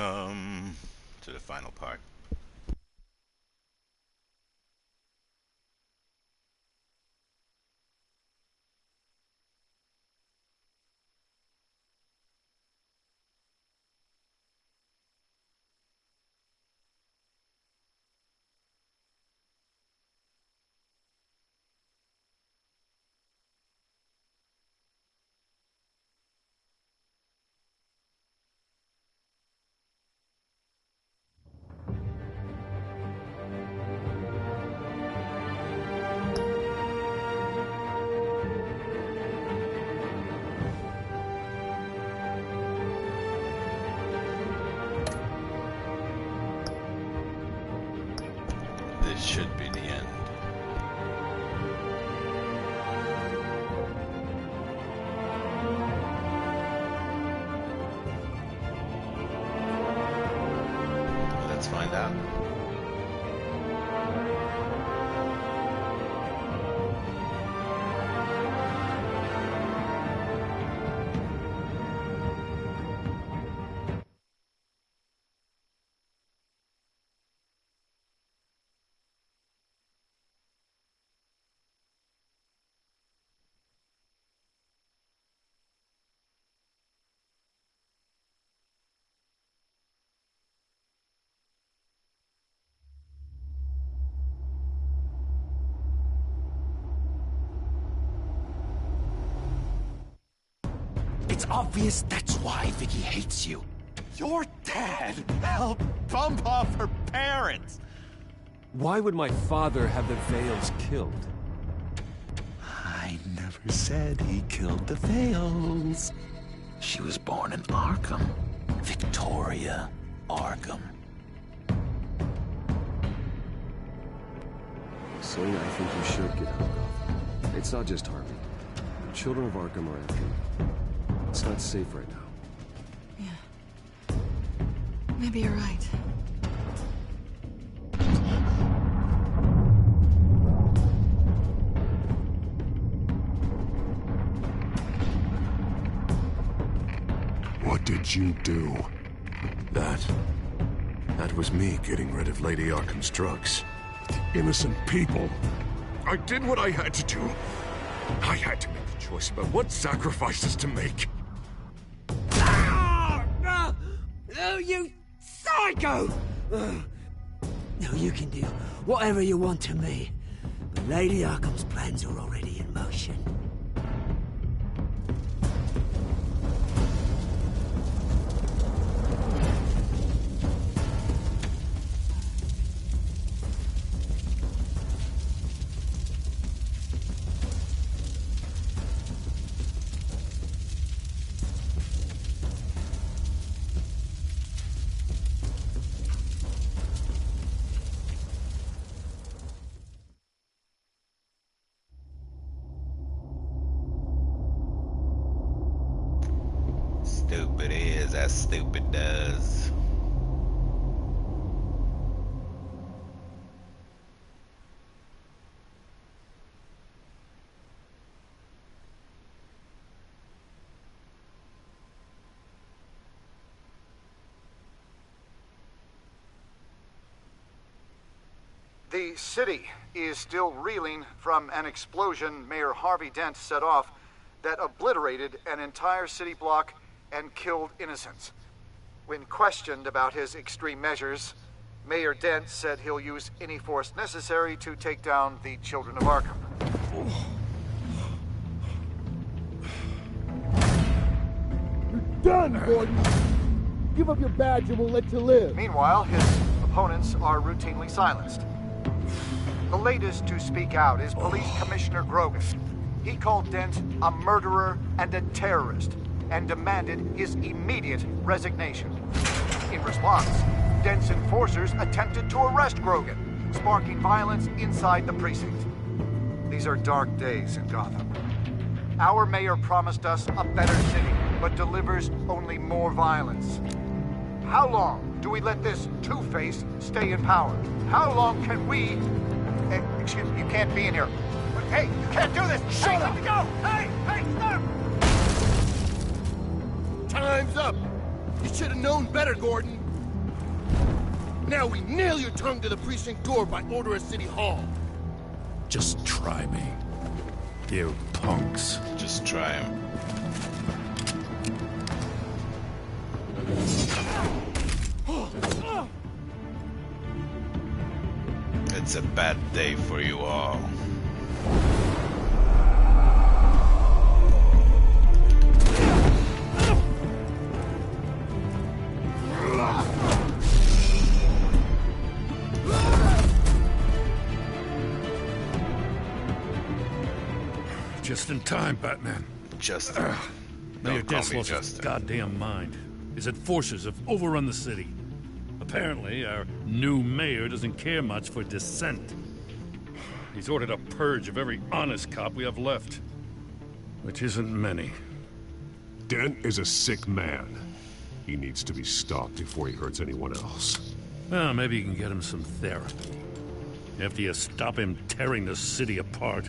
Welcome to the final part. This should be the end. Let's find out. It's obvious that's why Vicky hates you. Your dad helped bump off her parents. Why would my father have the Vales killed? I never said he killed the Vales. She was born in Arkham. Victoria Arkham. Selina, I think you should get out of Gotham. It's not just Harvey. The children of Arkham are after me. It's not safe right now. Yeah. Maybe you're right. What did you do? That was me getting rid of Lady Arkham's drugs. The innocent people. I did what I had to do. I had to make the choice about what sacrifices to make. Oh, you psycho! No, you can do whatever you want to me, but Lady Arkham's plans are already in motion. Stupid is as stupid does. The city is still reeling from an explosion Mayor Harvey Dent set off that obliterated an entire city block and killed innocents. When questioned about his extreme measures, Mayor Dent said he'll use any force necessary to take down the children of Arkham. You're done, Gordon! Give up your badge and we'll let you live. Meanwhile, his opponents are routinely silenced. The latest to speak out is Police Commissioner Grogan. He called Dent a murderer and a terrorist, and demanded his immediate resignation. In response, Dent's enforcers attempted to arrest Grogan, sparking violence inside the precinct. These are dark days in Gotham. Our mayor promised us a better city, but delivers only more violence. How long do we let this Two-Face stay in power? How long can we... excuse me, you can't be in here. Hey, you can't do this! Shut up! Go! Hey, stop! Time's up! You should have known better, Gordon. Now we nail your tongue to the precinct door by order of City Hall. Just try me. You punks. Just try him. It's a bad day for you all. Just in time, Batman. Justin. Mayor Don't call Des me lost his Justin. goddamn mind. His enforcers have overrun the city. Apparently, our new mayor doesn't care much for dissent. He's ordered a purge of every honest cop we have left. Which isn't many. Dent is a sick man. He needs to be stopped before he hurts anyone else. Well, maybe you can get him some therapy. After you stop him tearing the city apart.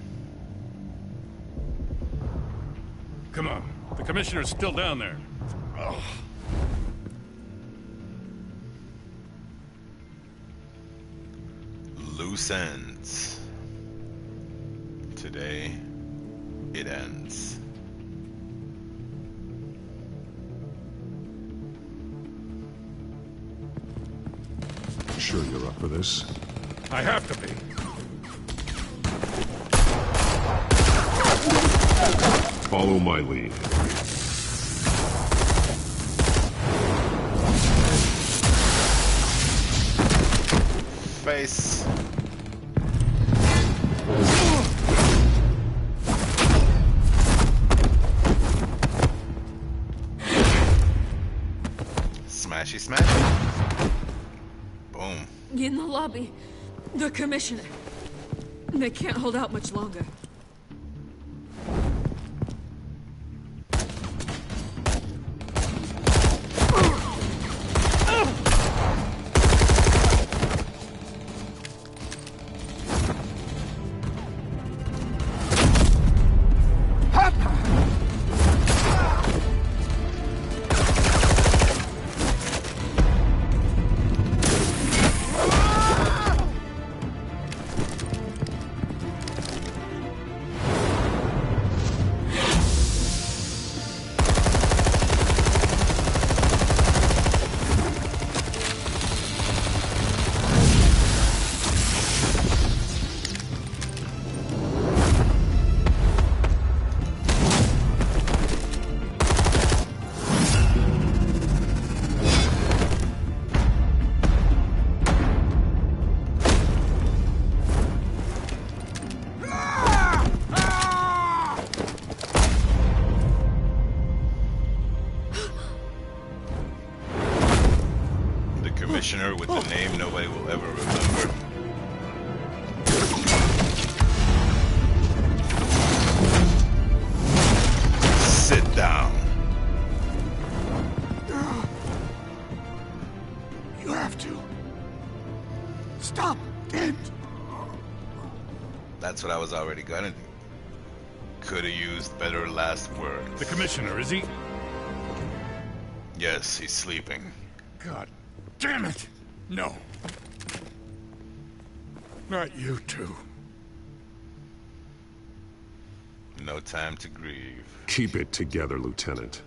Come on. The commissioner's still down there. Oh. Loose ends. Today, it ends. Sure you're up for this? I have to be. Follow my lead. Face. Smashy smash. Boom. In the lobby. The commissioner. They can't hold out much longer. Commissioner with the name nobody will ever remember. Sit down. You have to. Stop it! That's what I was already gonna do. Could have used better last words. The commissioner, is he? Yes, he's sleeping. God damn it! No. Not you two. No time to grieve. Keep it together, Lieutenant.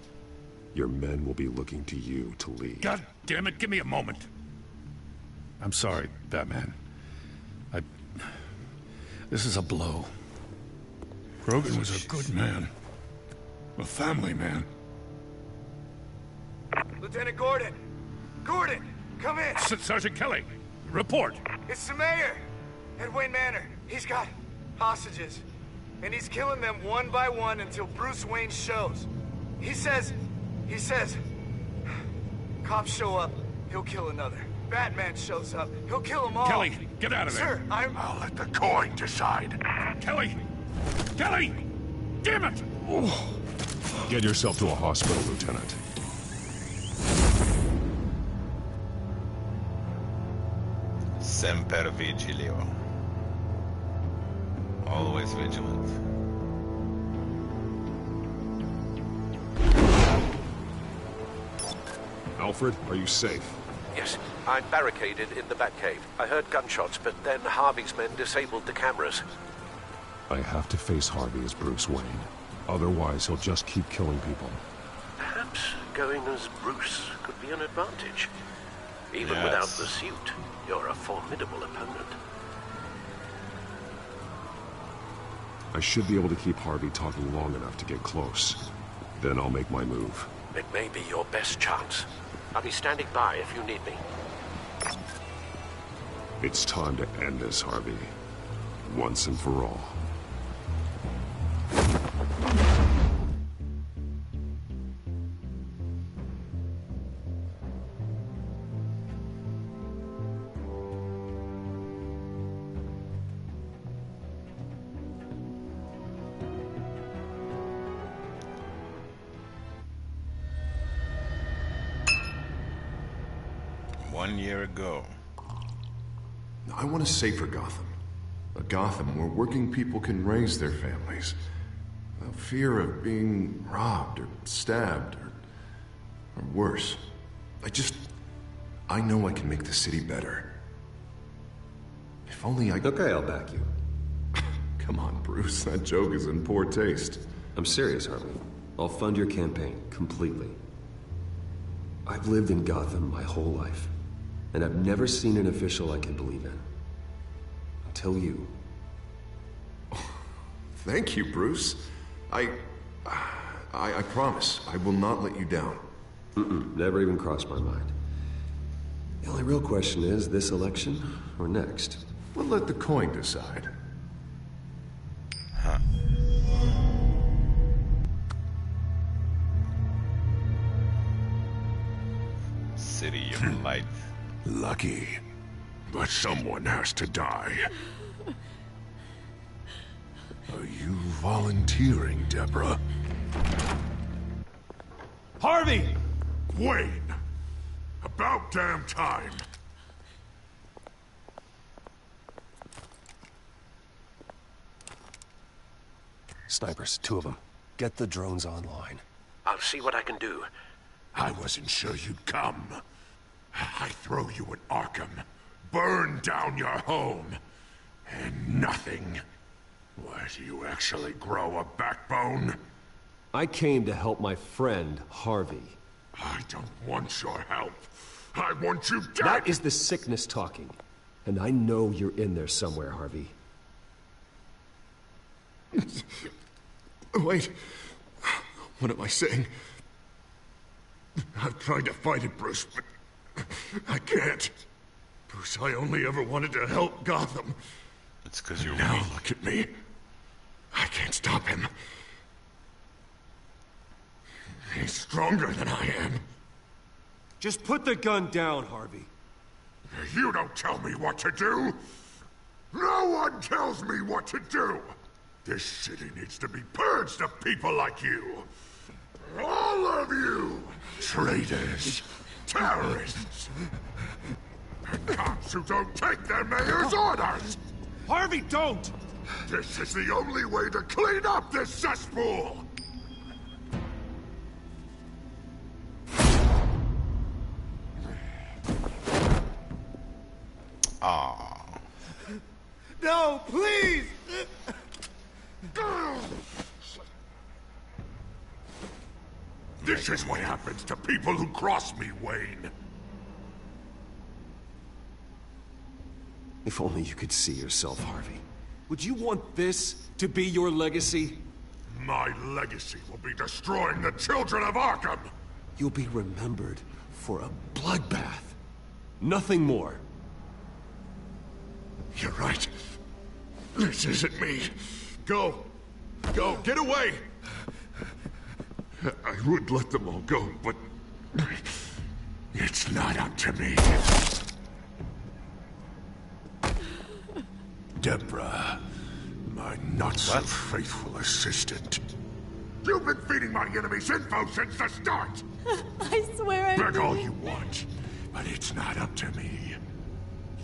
Your men will be looking to you to lead. God damn it, give me a moment. I'm sorry, Batman. This is a blow. Grogan was a good man. A family man. Lieutenant Gordon! Gordon! Come in! Sergeant Kelly, report! It's the mayor! At Wayne Manor. He's got hostages. And he's killing them one by one until Bruce Wayne shows. He says... Cops show up, he'll kill another. Batman shows up, he'll kill them all. Kelly, get out of there! Sir, I'll let the coin decide. Kelly! Kelly! Damn it! Oh. Get yourself to a hospital, Lieutenant. Semper Vigilio. Always vigilant. Alfred, are you safe? Yes, I'm barricaded in the Batcave. I heard gunshots, but then Harvey's men disabled the cameras. I have to face Harvey as Bruce Wayne. Otherwise, he'll just keep killing people. Perhaps going as Bruce could be an advantage. Even without the suit, you're a formidable opponent. I should be able to keep Harvey talking long enough to get close. Then I'll make my move. It may be your best chance. I'll be standing by if you need me. It's time to end this, Harvey. Once and for all. One year ago. I want a safer Gotham. A Gotham where working people can raise their families. Without fear of being robbed or stabbed or worse. I know I can make the city better. If only I... Okay, I'll back you. Come on, Bruce. That joke is in poor taste. I'm serious, Harvey. I'll fund your campaign, completely. I've lived in Gotham my whole life, and I've never seen an official I can believe in. Until you. Thank you, Bruce. I promise, I will not let you down. Never even crossed my mind. The only real question is, this election or next? We'll let the coin decide. Huh. City of Light. Lucky. But someone has to die. Are you volunteering, Deborah? Harvey! Wayne! About damn time! Snipers, 2 of them. Get the drones online. I'll see what I can do. I wasn't sure you'd come. I throw you in Arkham, burn down your home, and nothing. Where do you actually grow a backbone? I came to help my friend, Harvey. I don't want your help. I want you dead! That is the sickness talking. And I know you're in there somewhere, Harvey. Wait. What am I saying? I've tried to fight it, Bruce, but I can't. Bruce, I only ever wanted to help Gotham. It's because you're now weak. Look at me. I can't stop him. He's stronger than I am. Just put the gun down, Harvey. You don't tell me what to do! No one tells me what to do! This city needs to be purged of people like you! All of you! Traitors! Terrorists! And cops who don't take their mayor's orders! Harvey, don't! This is the only way to clean up this cesspool! Aww. No, please! This is what happens to people who cross me, Wayne. If only you could see yourself, Harvey. Would you want this to be your legacy? My legacy will be destroying the children of Arkham! You'll be remembered for a bloodbath. Nothing more. You're right. This isn't me. Go. Go. Get away. I would let them all go, but... it's not up to me. Deborah, my not-so-faithful assistant. You've been feeding my enemies info since the start! I swear I Beg all didn't. you want, but it's not up to me.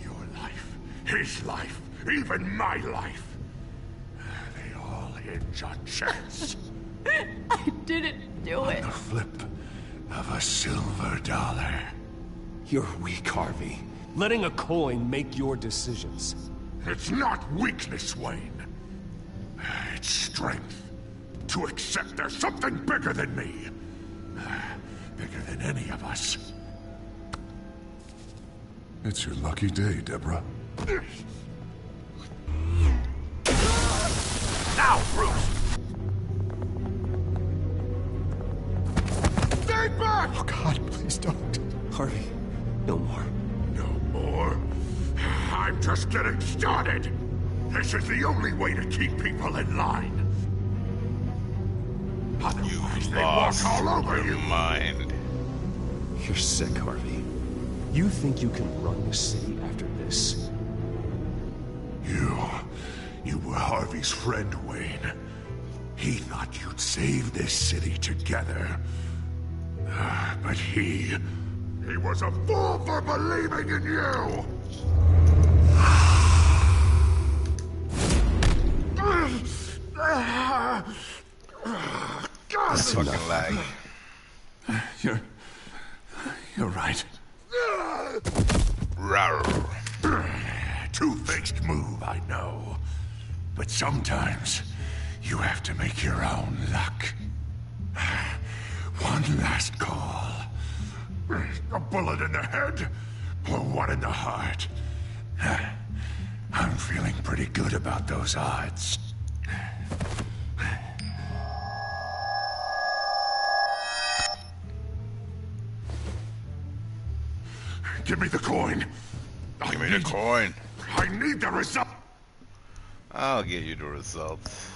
Your life, his life, even my life. They all hinge on chance. I didn't do it. The flip of a silver dollar. You're weak, Harvey. Letting a coin make your decisions. It's not weakness, Wayne. It's strength. To accept there's something bigger than me. Bigger than any of us. It's your lucky day, Deborah. Now, Bruce! Stay back! Oh, God, please don't. Harvey, no more. No more? I'm just getting started. This is the only way to keep people in line. Otherwise, they walk all over your you. mind. You're sick, Harvey. You think you can run the city after this? You were Harvey's friend, Wayne. He thought you'd save this city together. But he was a fool for believing in you! That's fucking lag. You're right. Rawr. Two-faced move, I know. But sometimes, you have to make your own luck. One last call. A bullet in the head, or one in the heart. I'm feeling pretty good about those odds. Give me the coin. Give me the coin. I need the result. I'll give you the results.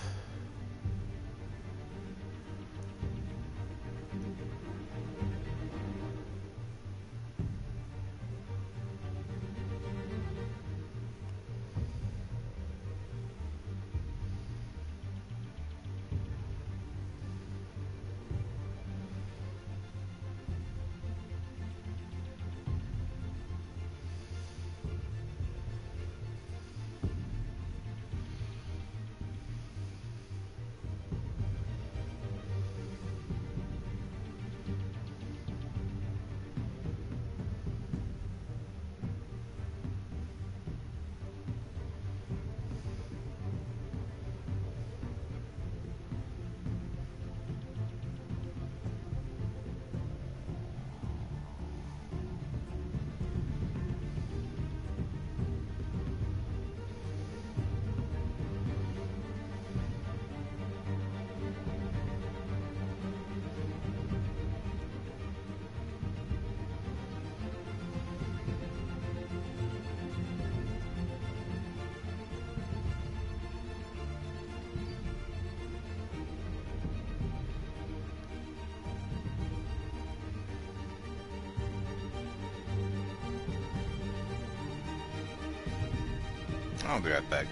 I'll be right back.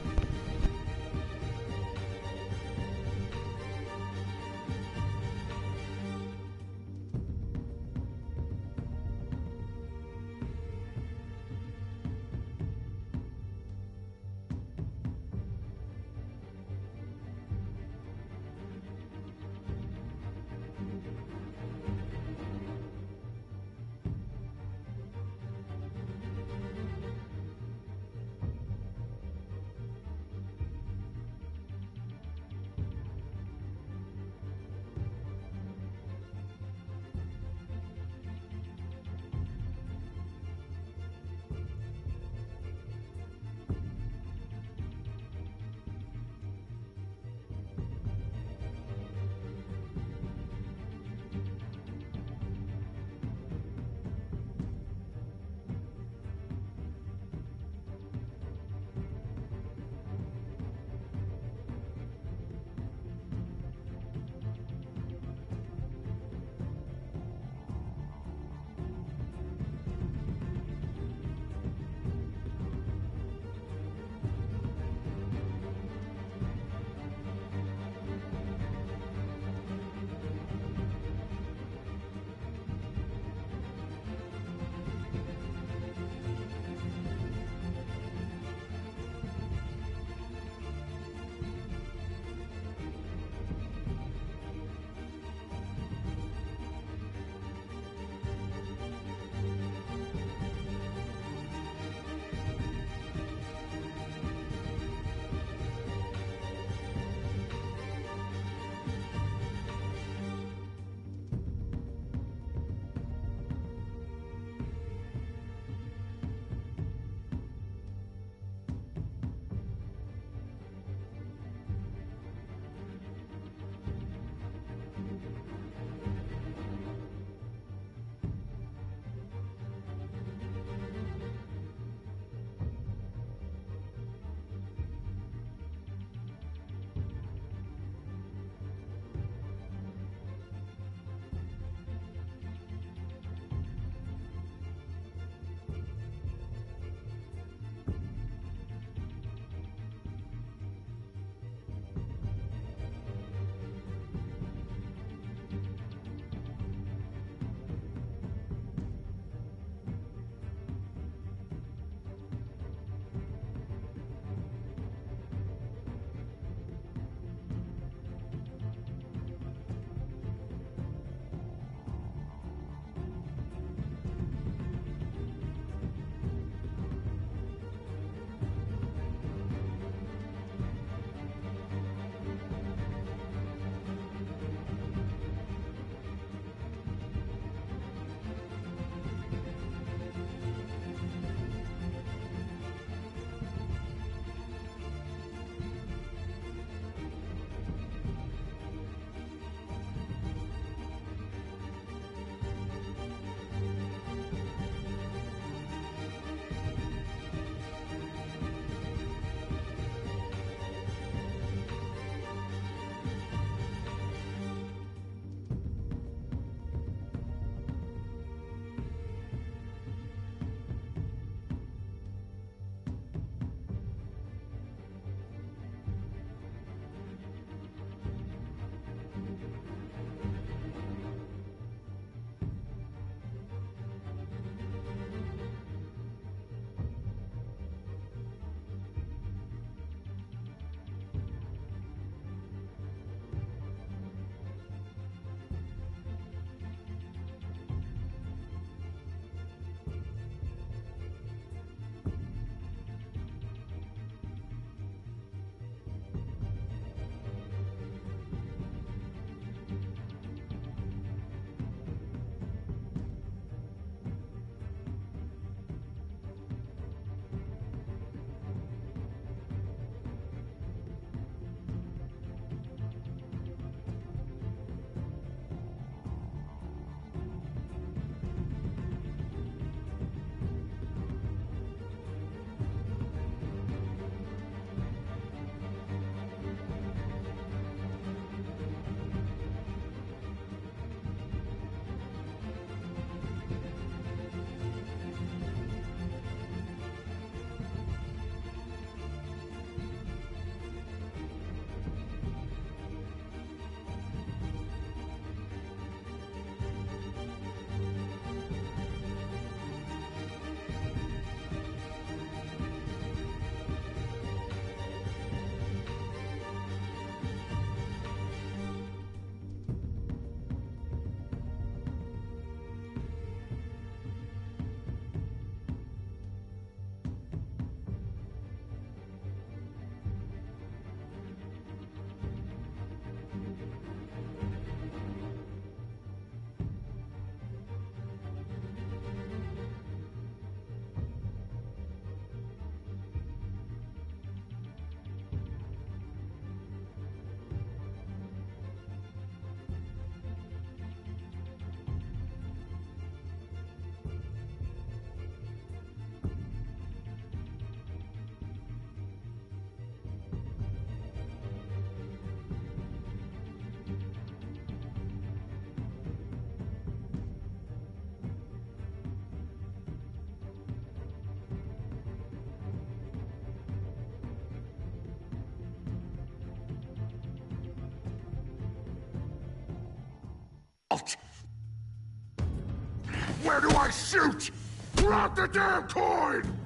I shoot! Grab the damn coin!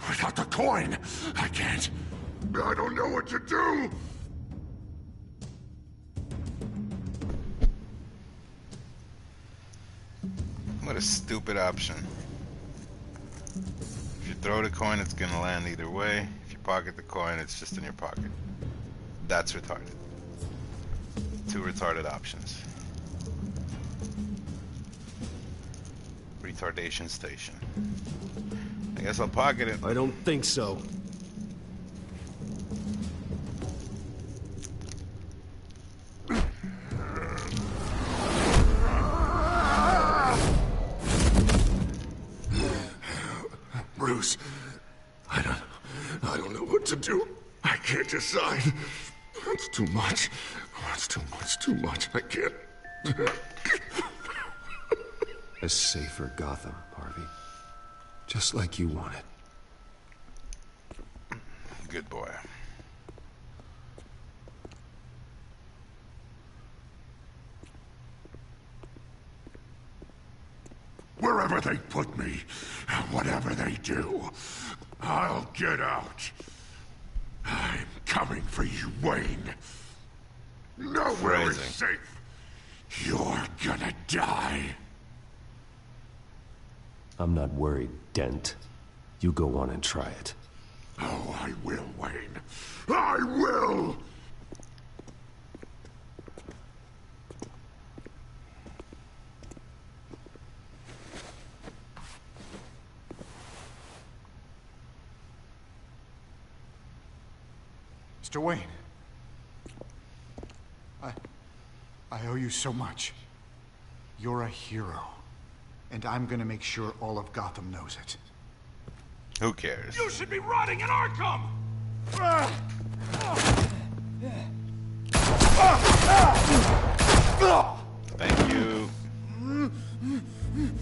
Without the coin, I can't. I don't know what to do! What a stupid option. If you throw the coin, it's gonna land either way. If you pocket the coin, it's just in your pocket. That's retarded. Two retarded options. Retardation station. I guess I'll pocket it. I don't think so. Bruce, I don't know what to do. I can't decide. It's too much. It's too much. I can't. A safer Gotham, Harvey. Just like you wanted. Good boy. Wherever they put me, whatever they do, I'll get out. I'm coming for you, Wayne. Nowhere is safe. You're gonna die. I'm not worried, Dent. You go on and try it. Oh, I will, Wayne. I will! Mr. Wayne. I owe you so much. You're a hero. And I'm gonna make sure all of Gotham knows it. Who cares? You should be rotting in Arkham! Thank you.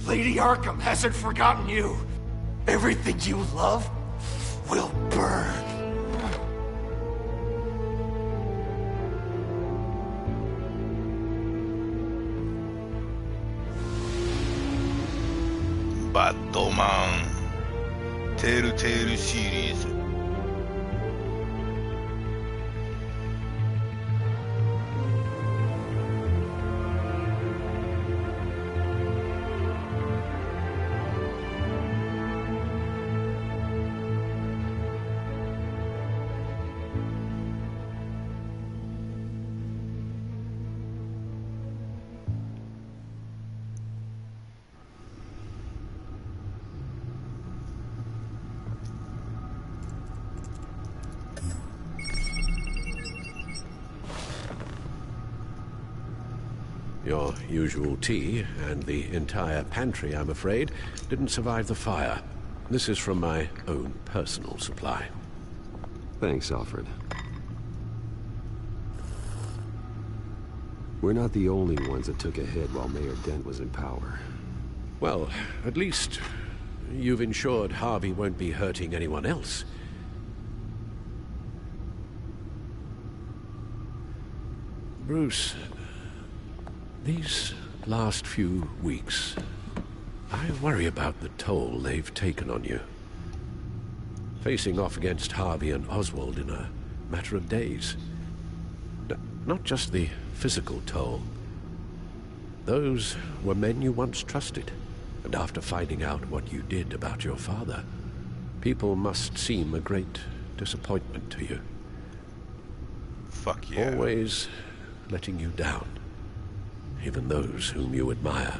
Lady Arkham hasn't forgotten you. Everything you love will burn. Batman Telltale series. Your usual tea and the entire pantry, I'm afraid, didn't survive the fire. This is from my own personal supply. Thanks, Alfred. We're not the only ones that took a hit while Mayor Dent was in power. Well, at least you've ensured Harvey won't be hurting anyone else. Bruce, these last few weeks, I worry about the toll they've taken on you. Facing off against Harvey and Oswald in a matter of days. Not just the physical toll. Those were men you once trusted, and after finding out what you did about your father, people must seem a great disappointment to you. Fuck yeah. Always letting you down. Even those whom you admire.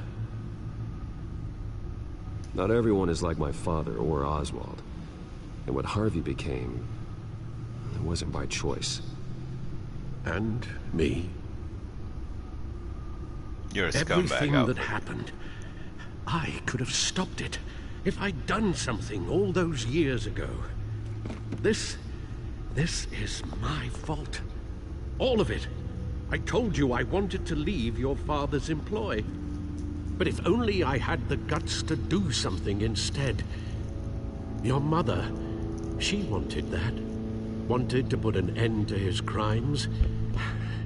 Not everyone is like my father or Oswald. And what Harvey became, it wasn't by choice. And me. You're a scumbag. Everything that happened, I could have stopped it if I'd done something all those years ago. This is my fault. All of it. I told you I wanted to leave your father's employ. But if only I had the guts to do something instead. Your mother, she wanted that. Wanted to put an end to his crimes.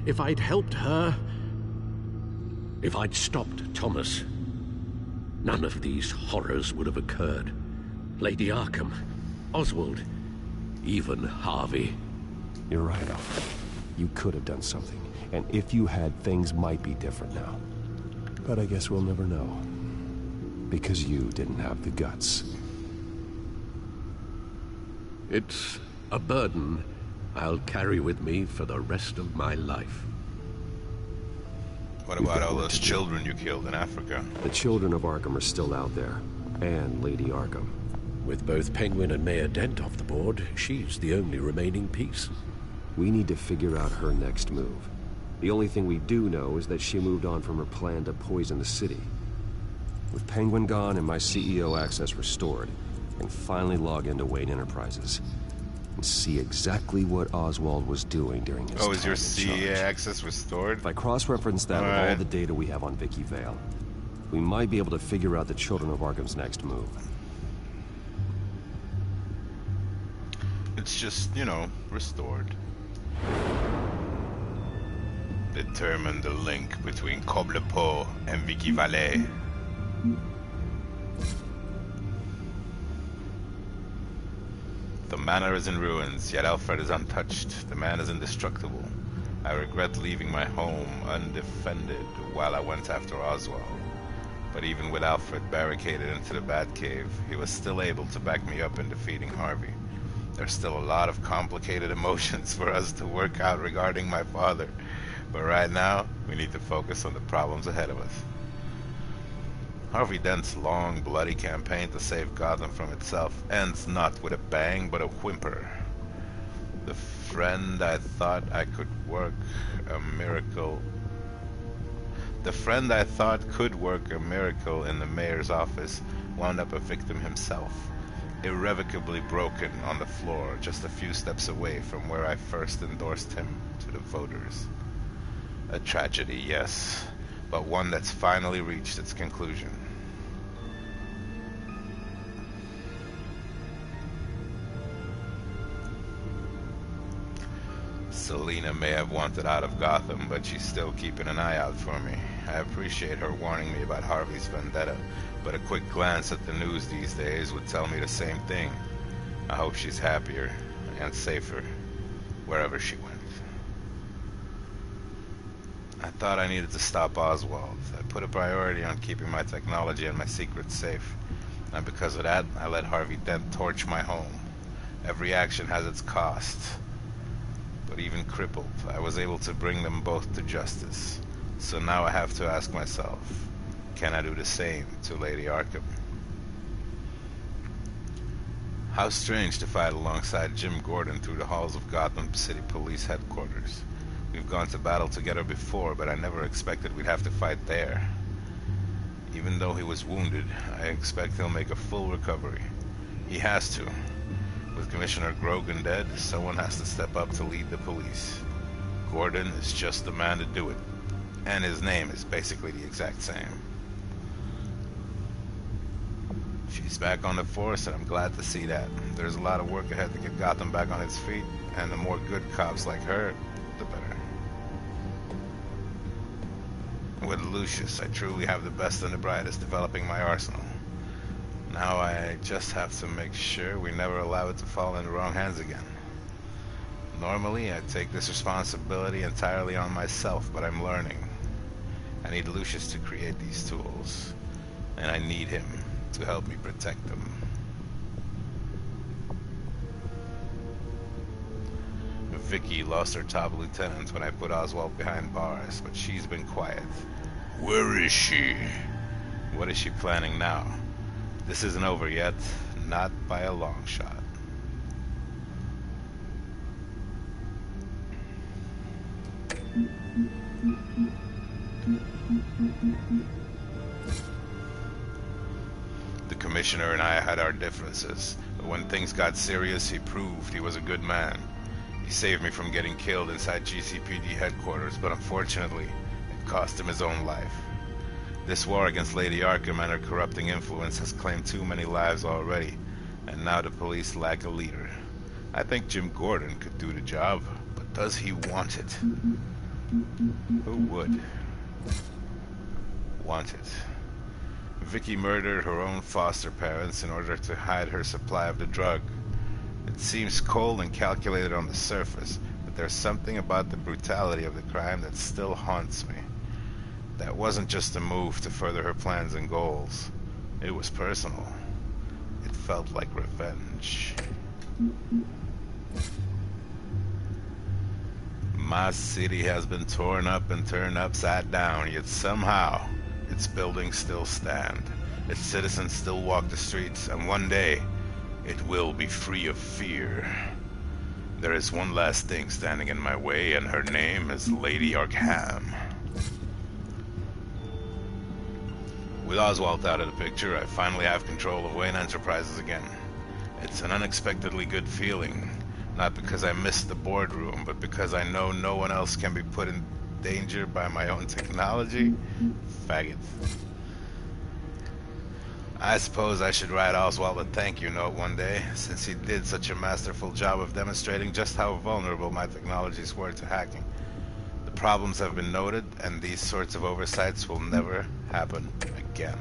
If I'd helped her... If I'd stopped Thomas... none of these horrors would have occurred. Lady Arkham, Oswald, even Harvey. You're right, Alfred. You could have done something. And if you had, things might be different now. But I guess we'll never know. Because you didn't have the guts. It's a burden I'll carry with me for the rest of my life. What about all those children you killed in Africa? The children of Arkham are still out there. And Lady Arkham. With both Penguin and Mayor Dent off the board, she's the only remaining piece. We need to figure out her next move. The only thing we do know is that she moved on from her plan to poison the city. With Penguin gone and my CEO access restored, I can finally log into Wayne Enterprises and see exactly what Oswald was doing during his time. Oh, is your CEA access restored? If I cross-reference that with all the data we have on Vicky Vale, we might be able to figure out the Children of Arkham's next move. It's just, you know, restored. Determine the link between Cobblepot and Vicky Vale. The manor is in ruins, yet Alfred is untouched. The man is indestructible. I regret leaving my home undefended while I went after Oswald. But even with Alfred barricaded into the Batcave, he was still able to back me up in defeating Harvey. There's still a lot of complicated emotions for us to work out regarding my father. But right now, we need to focus on the problems ahead of us. Harvey Dent's long, bloody campaign to save Gotham from itself ends not with a bang, but a whimper. The friend I thought I could work a miracle... The friend I thought could work a miracle in the mayor's office wound up a victim himself, irrevocably broken on the floor just a few steps away from where I first endorsed him to the voters. A tragedy, yes, but one that's finally reached its conclusion. Selina may have wanted out of Gotham, but she's still keeping an eye out for me. I appreciate her warning me about Harvey's vendetta, but a quick glance at the news these days would tell me the same thing. I hope she's happier and safer wherever she went. I thought I needed to stop Oswald. I put a priority on keeping my technology and my secrets safe. And because of that, I let Harvey Dent torch my home. Every action has its cost. But even crippled, I was able to bring them both to justice. So now I have to ask myself, can I do the same to Lady Arkham? How strange to fight alongside Jim Gordon through the halls of Gotham City Police Headquarters. We've gone to battle together before, but I never expected we'd have to fight there. Even though he was wounded, I expect he'll make a full recovery. He has to. With Commissioner Grogan dead, someone has to step up to lead the police. Gordon is just the man to do it. And his name is basically the exact same. She's back on the force, and I'm glad to see that. There's a lot of work ahead to get Gotham back on its feet, and the more good cops like her, the better. With Lucius, I truly have the best and the brightest developing my arsenal. Now I just have to make sure we never allow it to fall in the wrong hands again. Normally, I take this responsibility entirely on myself, but I'm learning. I need Lucius to create these tools, and I need him to help me protect them. Vicky lost her top lieutenant when I put Oswald behind bars, but she's been quiet. Where is she? What is she planning now? This isn't over yet, not by a long shot. The commissioner and I had our differences, but when things got serious, he proved he was a good man. He saved me from getting killed inside GCPD headquarters, but unfortunately, it cost him his own life. This war against Lady Arkham and her corrupting influence has claimed too many lives already, and now the police lack a leader. I think Jim Gordon could do the job, but does he want it? Who would want it? Vicky murdered her own foster parents in order to hide her supply of the drug. It seems cold and calculated on the surface, but there's something about the brutality of the crime that still haunts me. That wasn't just a move to further her plans and goals. It was personal. It felt like revenge. My city has been torn up and turned upside down, yet somehow its buildings still stand. Its citizens still walk the streets, and one day it will be free of fear. There is one last thing standing in my way, and her name is Lady Arkham. With Oswald out of the picture, I finally have control of Wayne Enterprises again. It's an unexpectedly good feeling, not because I missed the boardroom, but because I know no one else can be put in danger by my own technology. Faggot. I suppose I should write Oswald a thank you note one day, since he did such a masterful job of demonstrating just how vulnerable my technologies were to hacking. The problems have been noted, and these sorts of oversights will never happen again.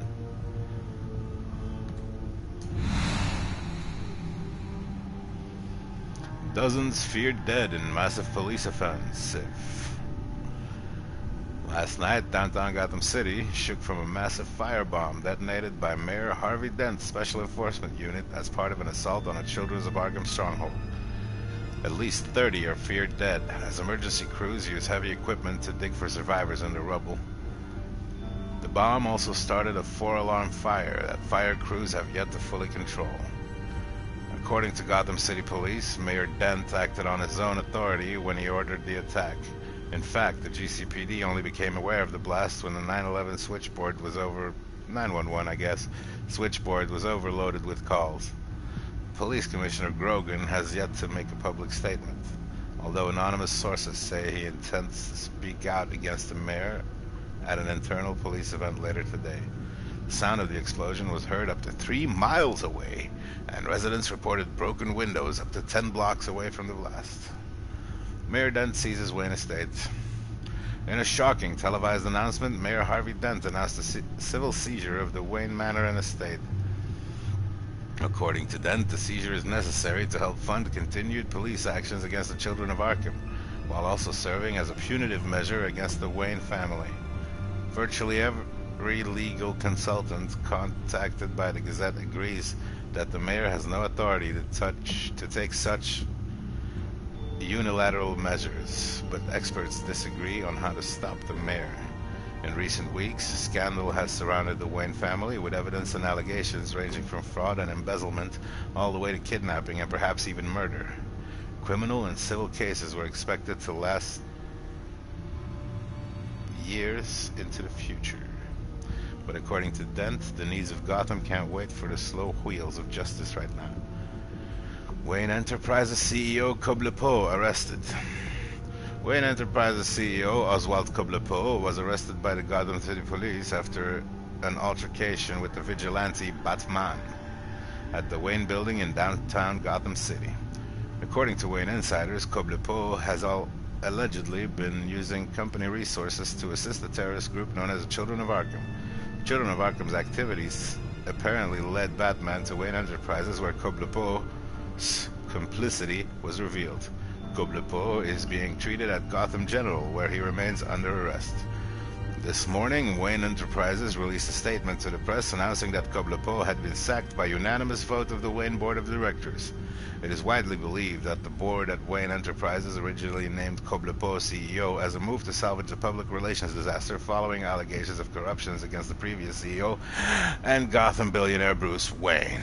Dozens feared dead in massive police offensive. Last night, downtown Gotham City shook from a massive firebomb detonated by Mayor Harvey Dent's Special Enforcement Unit as part of an assault on a Children's of Arkham stronghold. At least 30 are feared dead, as emergency crews use heavy equipment to dig for survivors in the rubble. The bomb also started a 4-alarm fire that fire crews have yet to fully control. According to Gotham City Police, Mayor Dent acted on his own authority when he ordered the attack. In fact, the GCPD only became aware of the blast when the 911 switchboard was 911, I guess, switchboard was overloaded with calls. Police Commissioner Grogan has yet to make a public statement, although anonymous sources say he intends to speak out against the mayor at an internal police event later today. The sound of the explosion was heard up to 3 miles away, and residents reported broken windows up to 10 blocks away from the blast. Mayor Dent seizes Wayne Estate. In a shocking televised announcement, Mayor Harvey Dent announced the civil seizure of the Wayne Manor and Estate. According to Dent, the seizure is necessary to help fund continued police actions against the children of Arkham, while also serving as a punitive measure against the Wayne family. Virtually every legal consultant contacted by the Gazette agrees that the mayor has no authority to take such unilateral measures, but experts disagree on how to stop the mayor. In recent weeks, scandal has surrounded the Wayne family, with evidence and allegations ranging from fraud and embezzlement all the way to kidnapping and perhaps even murder. Criminal and civil cases were expected to last years into the future. But according to Dent, the needs of Gotham can't wait for the slow wheels of justice right now. Wayne Enterprises CEO Cobblepot arrested. Wayne Enterprises CEO Oswald Cobblepot was arrested by the Gotham City Police after an altercation with the vigilante Batman at the Wayne Building in downtown Gotham City. According to Wayne insiders, Cobblepot has allegedly been using company resources to assist the terrorist group known as the Children of Arkham. Children of Arkham's activities apparently led Batman to Wayne Enterprises, where Cobblepot's complicity was revealed. Cobblepot is being treated at Gotham General, where he remains under arrest. This morning, Wayne Enterprises released a statement to the press announcing that Cobblepot had been sacked by unanimous vote of the Wayne Board of Directors. It is widely believed that the board at Wayne Enterprises originally named Cobblepot CEO as a move to salvage a public relations disaster following allegations of corruptions against the previous CEO and Gotham billionaire Bruce Wayne.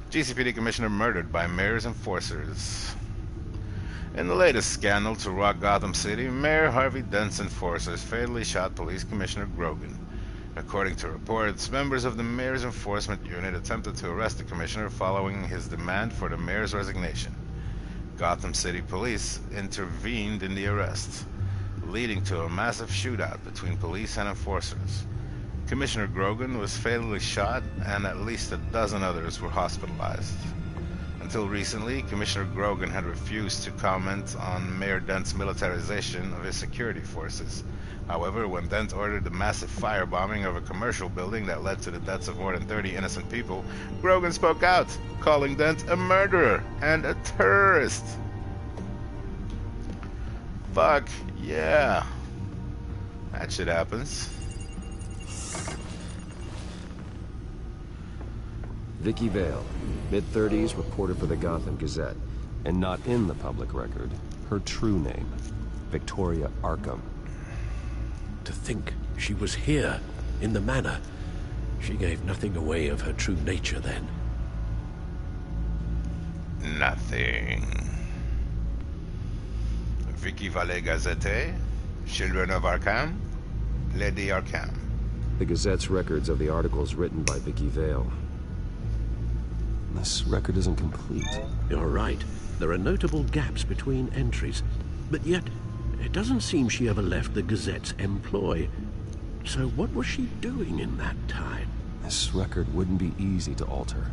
GCPD commissioner murdered by mayor's enforcers. In the latest scandal to rock Gotham City, Mayor Harvey Dent's enforcers fatally shot Police Commissioner Grogan. According to reports, members of the mayor's enforcement unit attempted to arrest the commissioner following his demand for the mayor's resignation. Gotham City Police intervened in the arrest, leading to a massive shootout between police and enforcers. Commissioner Grogan was fatally shot, and at least a dozen others were hospitalized. Until recently, Commissioner Grogan had refused to comment on Mayor Dent's militarization of his security forces. However, when Dent ordered the massive firebombing of a commercial building that led to the deaths of more than 30 innocent people, Grogan spoke out, calling Dent a murderer and a terrorist. Fuck yeah. That shit happens. Vicky Vale, mid-30s, reporter for the Gotham Gazette. And not in the public record, her true name, Victoria Arkham. To think she was here, in the manor. She gave nothing away of her true nature then. Nothing. Vicky Vale Gazette, Children of Arkham, Lady Arkham. The Gazette's records of the articles written by Vicky Vale. This record isn't complete. You're right. There are notable gaps between entries. But yet, it doesn't seem she ever left the Gazette's employ. So what was she doing in that time? This record wouldn't be easy to alter.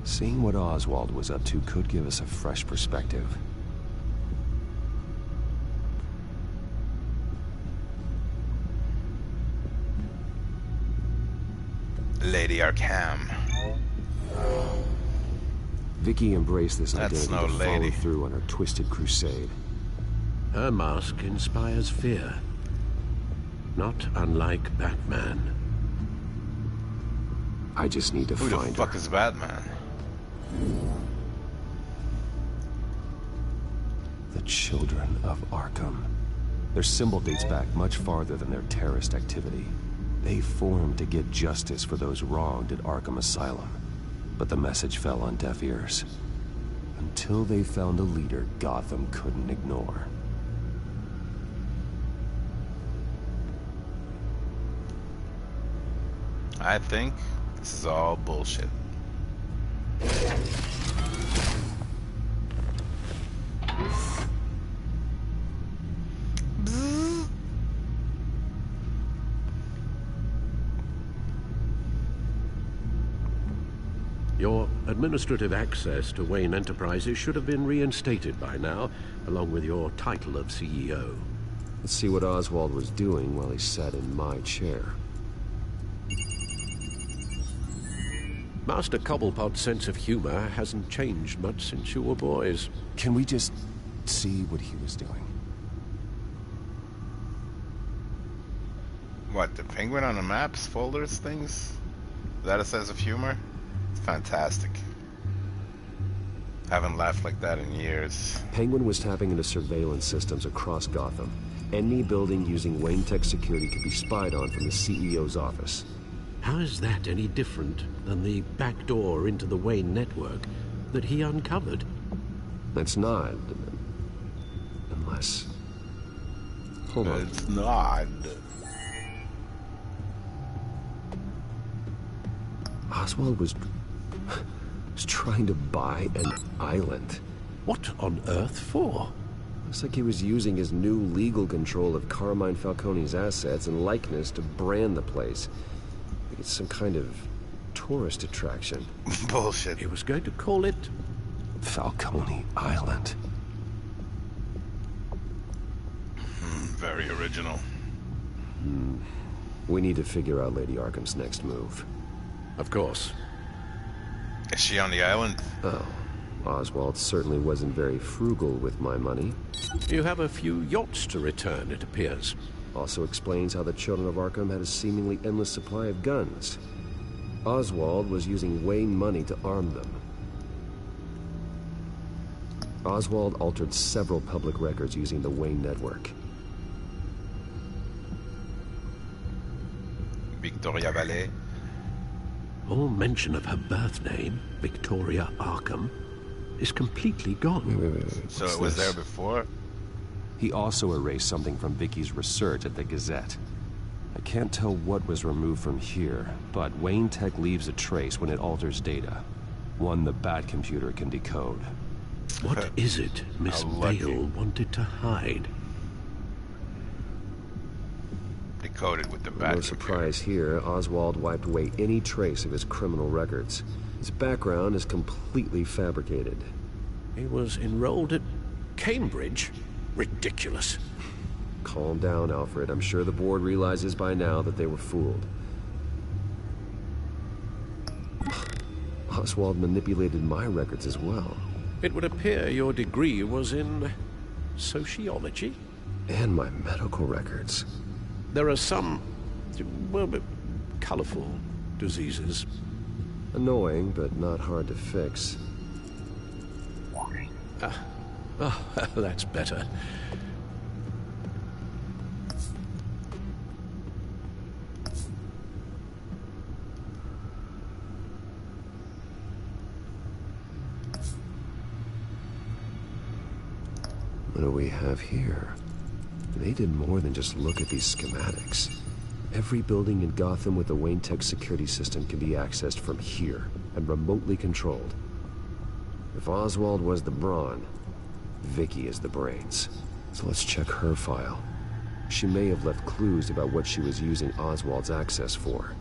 Seeing what Oswald was up to could give us a fresh perspective. Lady Arkham. Vicky embraced this That's identity no to follow lady. through on her twisted crusade. Her mask inspires fear. Not unlike Batman. I just need to Who find the fuck her. is Batman? The Children of Arkham. Their symbol dates back much farther than their terrorist activity. They formed to get justice for those wronged at Arkham Asylum. But the message fell on deaf ears. Until they found a leader Gotham couldn't ignore. I think this is all bullshit. Your administrative access to Wayne Enterprises should have been reinstated by now, along with your title of CEO. Let's see what Oswald was doing while he sat in my chair. Master Cobblepot's sense of humor hasn't changed much since you were boys. Can we just see what he was doing? What, the penguin on the maps, folders, things? Is that a sense of humor? It's fantastic. Haven't laughed like that in years. Penguin was tapping into surveillance systems across Gotham. Any building using Wayne Tech security could be spied on from the CEO's office. How is that any different than the back door into the Wayne network that he uncovered? That's not. Unless. Hold on. It's not. Oswald was trying to buy an island. What on earth for? Looks like he was using his new legal control of Carmine Falcone's assets and likeness to brand the place. Like it's some kind of tourist attraction. Bullshit. He was going to call it Falcone Island. Very original. We need to figure out Lady Arkham's next move. Of course. Is she on the island? Oh, Oswald certainly wasn't very frugal with my money. You have a few yachts to return, it appears. Also explains how the Children of Arkham had a seemingly endless supply of guns. Oswald was using Wayne money to arm them. Oswald altered several public records using the Wayne network. Victoria Valley. All mention of her birth name, Victoria Arkham, is completely gone. Wait. So it was there before? He also erased something from Vicky's research at the Gazette. I can't tell what was removed from here, but Wayne Tech leaves a trace when it alters data. One the Bat computer can decode. What is it Miss Vale wanted to hide? Decoded with the Bat No surprise here, Oswald wiped away any trace of his criminal records. His background is completely fabricated. He was enrolled at Cambridge? Ridiculous. Calm down, Alfred. I'm sure the board realizes by now that they were fooled. Oswald manipulated my records as well. It would appear your degree was in sociology? And my medical records. There are some, well, colorful diseases. Annoying, but not hard to fix. Oh, that's better. What do we have here? They did more than just look at these schematics. Every building in Gotham with the Wayne Tech security system can be accessed from here and remotely controlled. If Oswald was the brawn, Vicky is the brains. So let's check her file. She may have left clues about what she was using Oswald's access for.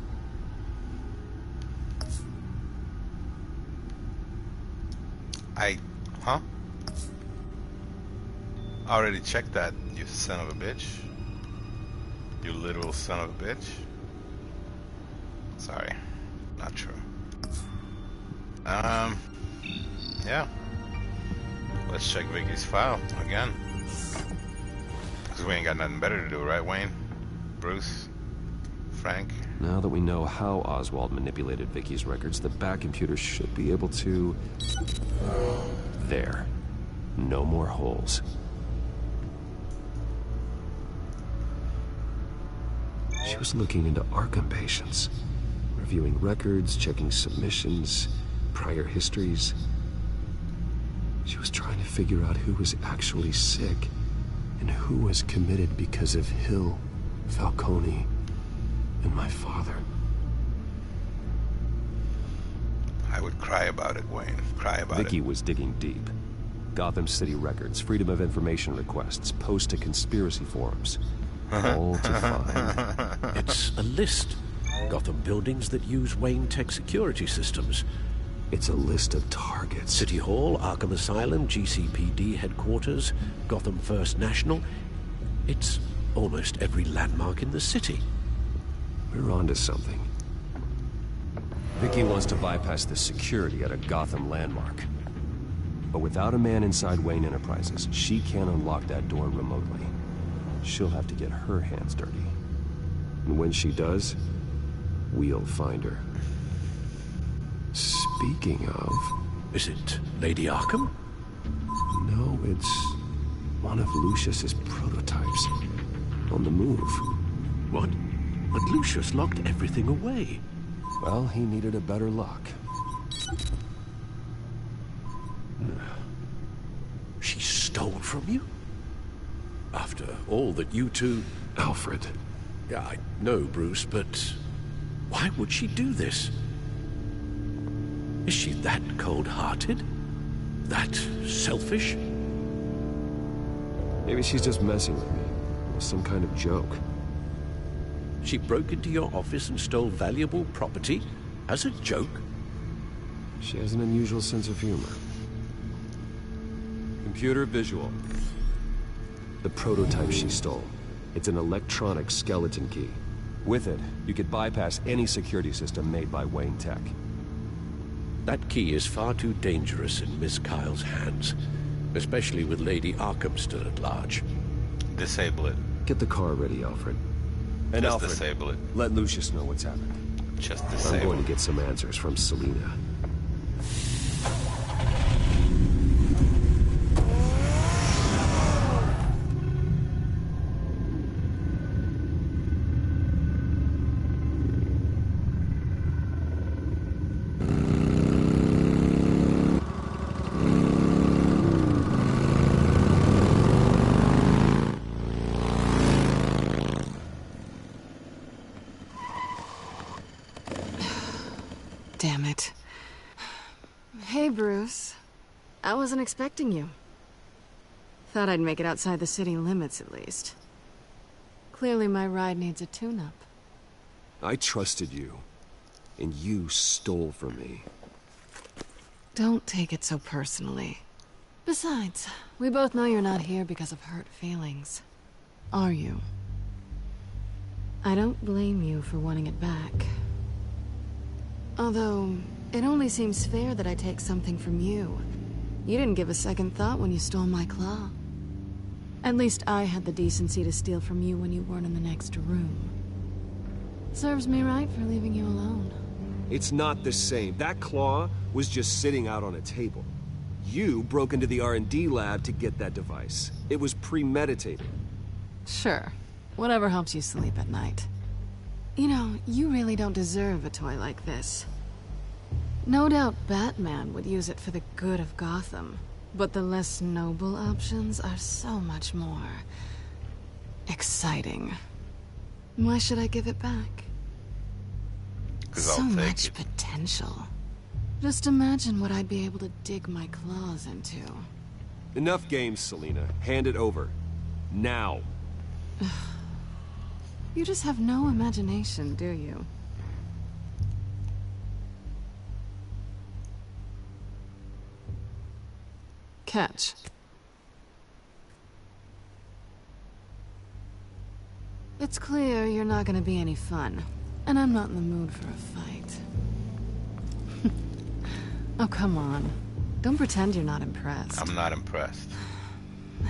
Huh? I already checked that, you son of a bitch. You literal son of a bitch. Sorry, not true. Yeah. Let's check Vicky's file again. Because we ain't got nothing better to do, right, Wayne? Bruce? Frank? Now that we know how Oswald manipulated Vicky's records, the back computer should be able to... There. No more holes. She was looking into Arkham patients, reviewing records, checking submissions, prior histories. She was trying to figure out who was actually sick and who was committed because of Hill, Falcone, and my father. I would cry about it, Wayne. Cry about it. Vicky was digging deep. Gotham City records, Freedom of Information requests, posts to conspiracy forums. All to find. It's a list. Gotham buildings that use Wayne Tech security systems. It's a list of targets. City Hall, Arkham Asylum, GCPD headquarters, Gotham First National. It's almost every landmark in the city. We're onto something. Vicky wants to bypass the security at a Gotham landmark. But without a man inside Wayne Enterprises, she can't unlock that door remotely. She'll have to get her hands dirty. And when she does, we'll find her. Speaking of... Is it Lady Arkham? No, it's one of Lucius's prototypes. On the move. What? But Lucius locked everything away. Well, he needed a better lock. She stole from you? After all that you two... Alfred. Yeah, I know, Bruce, but... why would she do this? Is she that cold-hearted? That selfish? Maybe she's just messing with me. It was some kind of joke. She broke into your office and stole valuable property as a joke? She has an unusual sense of humor. Computer visual. The prototype she stole. It's an electronic skeleton key. With it, you could bypass any security system made by Wayne Tech. That key is far too dangerous in Miss Kyle's hands, especially with Lady Arkham still at large. Disable it. Get the car ready, Alfred. And Just Alfred, disable it. let Lucius know what's happened. Just I'm disable going it. to get some answers from Selina. Damn it. Hey, Bruce. I wasn't expecting you. Thought I'd make it outside the city limits, at least. Clearly my ride needs a tune-up. I trusted you, and you stole from me. Don't take it so personally. Besides, we both know you're not here because of hurt feelings. Are you? I don't blame you for wanting it back. Although, it only seems fair that I take something from you. You didn't give a second thought when you stole my claw. At least I had the decency to steal from you when you weren't in the next room. Serves me right for leaving you alone. It's not the same. That claw was just sitting out on a table. You broke into the R&D lab to get that device. It was premeditated. Sure. Whatever helps you sleep at night. You know, you really don't deserve a toy like this. No doubt Batman would use it for the good of Gotham, but the less noble options are so much more exciting. Why should I give it back? So much potential. Just imagine what I'd be able to dig my claws into. Enough games, Selina. Hand it over. Now. You just have no imagination, do you? Catch. It's clear you're not gonna be any fun, and I'm not in the mood for a fight. Oh, come on. Don't pretend you're not impressed. I'm not impressed.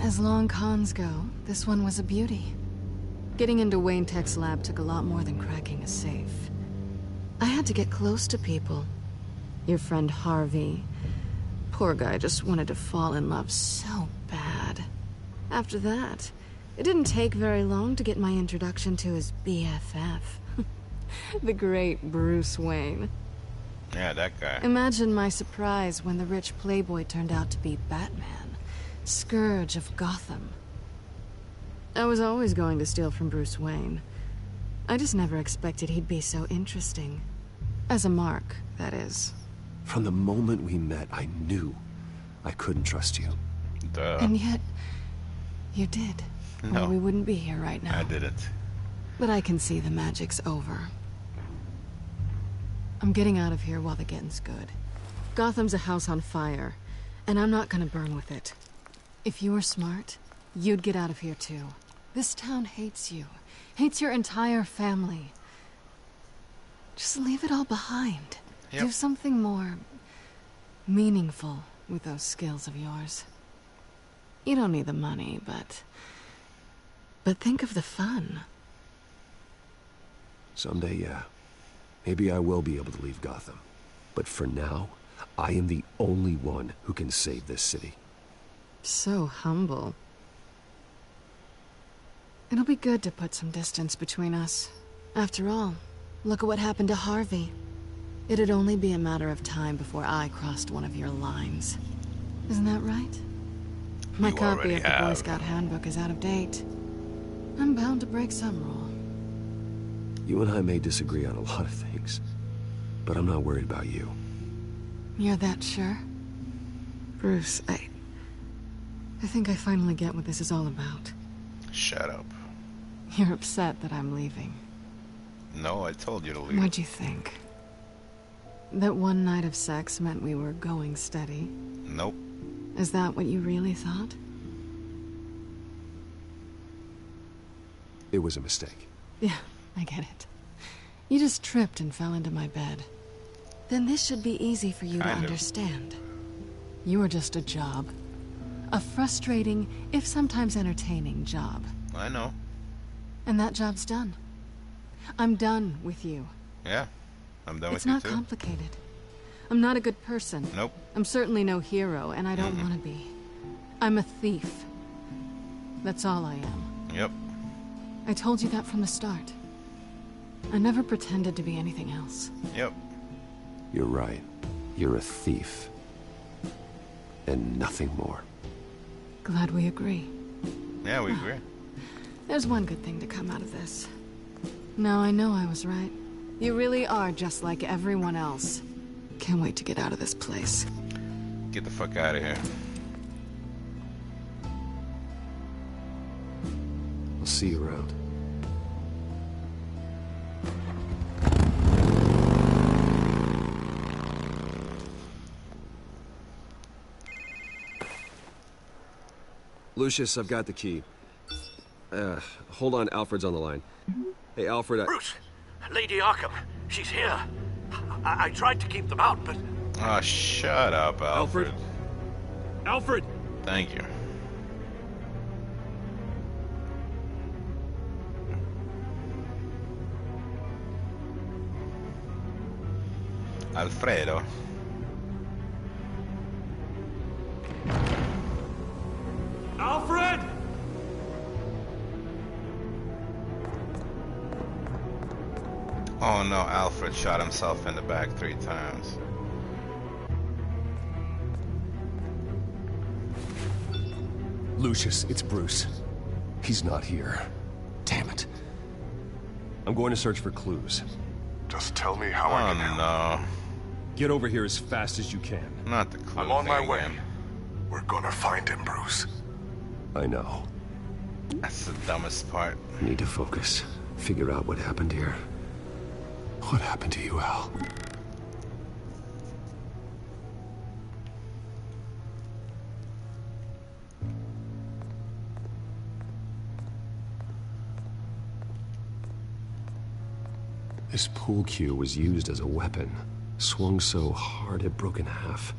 As long cons go, this one was a beauty. Getting into Wayne Tech's lab took a lot more than cracking a safe. I had to get close to people. Your friend Harvey. Poor guy just wanted to fall in love so bad. After that, it didn't take very long to get my introduction to his BFF. The great Bruce Wayne. Yeah, that guy. Imagine my surprise when the rich playboy turned out to be Batman, Scourge of Gotham. I was always going to steal from Bruce Wayne. I just never expected he'd be so interesting. As a mark, that is. From the moment we met, I knew I couldn't trust you. Duh. And yet, you did. No. Or we wouldn't be here right now. I didn't. But I can see the magic's over. I'm getting out of here while the getting's good. Gotham's a house on fire, and I'm not gonna burn with it. If you were smart, you'd get out of here too. This town hates you. Hates your entire family. Just leave it all behind. Yep. Do something more meaningful with those skills of yours. You don't need the money, but think of the fun. Someday, yeah. Maybe I will be able to leave Gotham. But for now, I am the only one who can save this city. So humble. It'll be good to put some distance between us. After all, look at what happened to Harvey. It'd only be a matter of time before I crossed one of your lines. Isn't that right? My copy of the Boy Scout Handbook is out of date. I'm bound to break some rule. You and I may disagree on a lot of things, but I'm not worried about you. You're that sure? Bruce, I think I finally get what this is all about. Shut up. You're upset that I'm leaving. No, I told you to leave. What'd you think? That one night of sex meant we were going steady? Nope. Is that what you really thought? It was a mistake. Yeah, I get it. You just tripped and fell into my bed. Then this should be easy for you to understand. You were just a job. A frustrating, if sometimes entertaining, job. I know. And that job's done. I'm done with you. Yeah, I'm done with you too. It's not complicated. I'm not a good person. Nope. I'm certainly no hero, and I don't want to be. I'm a thief. That's all I am. Yep. I told you that from the start. I never pretended to be anything else. Yep. You're right. You're a thief. And nothing more. Glad we agree. Yeah, we agree. There's one good thing to come out of this. Now I know I was right. You really are just like everyone else. Can't wait to get out of this place. Get the fuck out of here. I'll see you around. Lucius, I've got the key. Hold on, Alfred's on the line. Hey, Alfred, Bruce, Lady Arkham, she's here. I tried to keep them out, but... Oh, shut up, Alfred. Alfred! Thank you. Alfredo. Alfred! Oh no, Alfred shot himself in the back 3 times. Lucius, it's Bruce. He's not here. Damn it. I'm going to search for clues. Just tell me how I can help. No. Get over here as fast as you can. Not the clue. I'm on my thing way. again. We're gonna find him, Bruce. I know. That's the dumbest part. I need to focus. Figure out what happened here. What happened to you, Al? This pool cue was used as a weapon. Swung so hard it broke in half.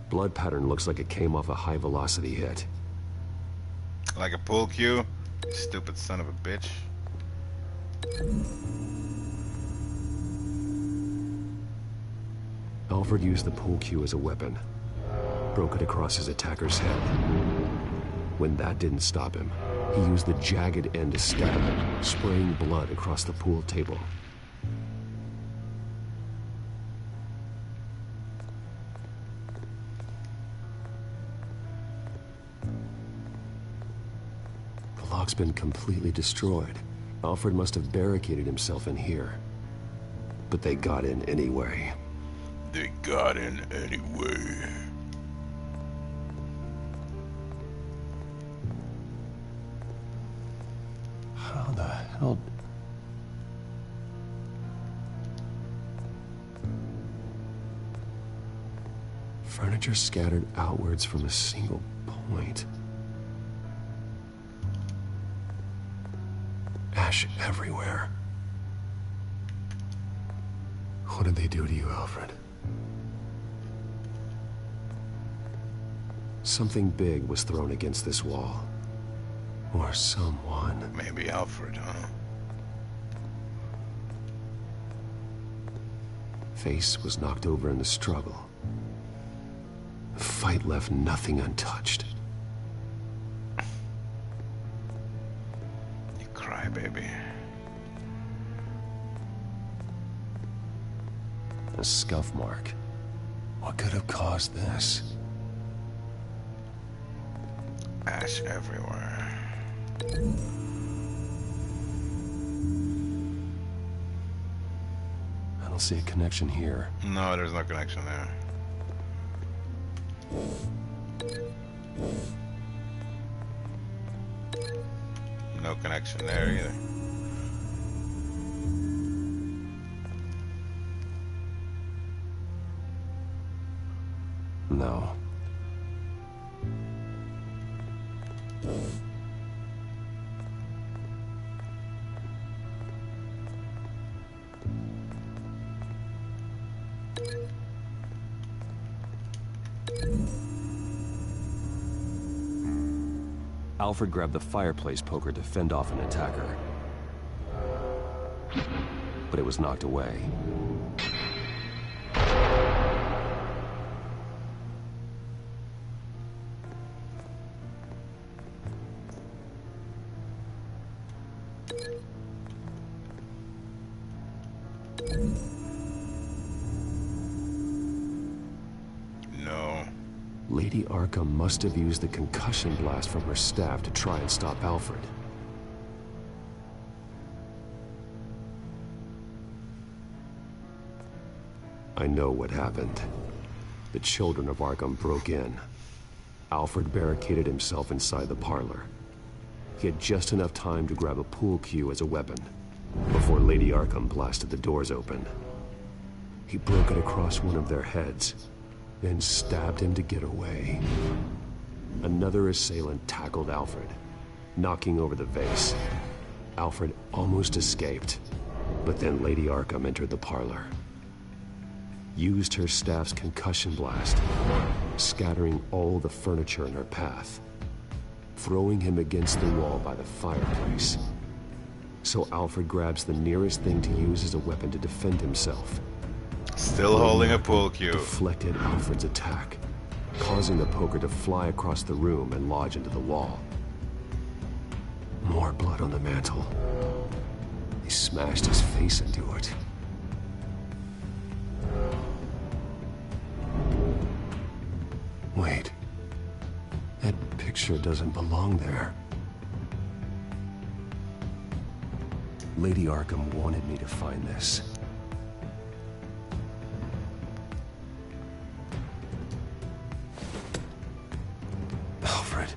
Blood pattern looks like it came off a high-velocity hit. Like a pool cue? Stupid son of a bitch. Alfred used the pool cue as a weapon. Broke it across his attacker's head. When that didn't stop him, he used the jagged end to stab him, spraying blood across the pool table. The lock's been completely destroyed. Alfred must have barricaded himself in here. But they got in anyway. They got in anyway. How the hell... Furniture scattered outwards from a single point. Ash everywhere. What did they do to you, Alfred? Something big was thrown against this wall. Or someone. Maybe Alfred, huh? Face was knocked over in the struggle. The fight left nothing untouched. You cry, baby. A scuff mark. What could have caused this? Ash everywhere. I don't see a connection here. No, there's no connection there. No connection there either. No. Alfred grabbed the fireplace poker to fend off an attacker. But it was knocked away. No. Lady Arkham must have used the concussion blast from her staff to try and stop Alfred. I know what happened. The children of Arkham broke in. Alfred barricaded himself inside the parlor. He had just enough time to grab a pool cue as a weapon before Lady Arkham blasted the doors open. He broke it across one of their heads, then stabbed him to get away. Another assailant tackled Alfred, knocking over the vase. Alfred almost escaped, but then Lady Arkham entered the parlor. Used her staff's concussion blast, scattering all the furniture in her path, throwing him against the wall by the fireplace. So Alfred grabs the nearest thing to use as a weapon to defend himself. Still holding a pool cue. Deflected Alfred's attack, causing the poker to fly across the room and lodge into the wall. More blood on the mantle. He smashed his face into it. Wait. That picture doesn't belong there. Lady Arkham wanted me to find this. Alfred.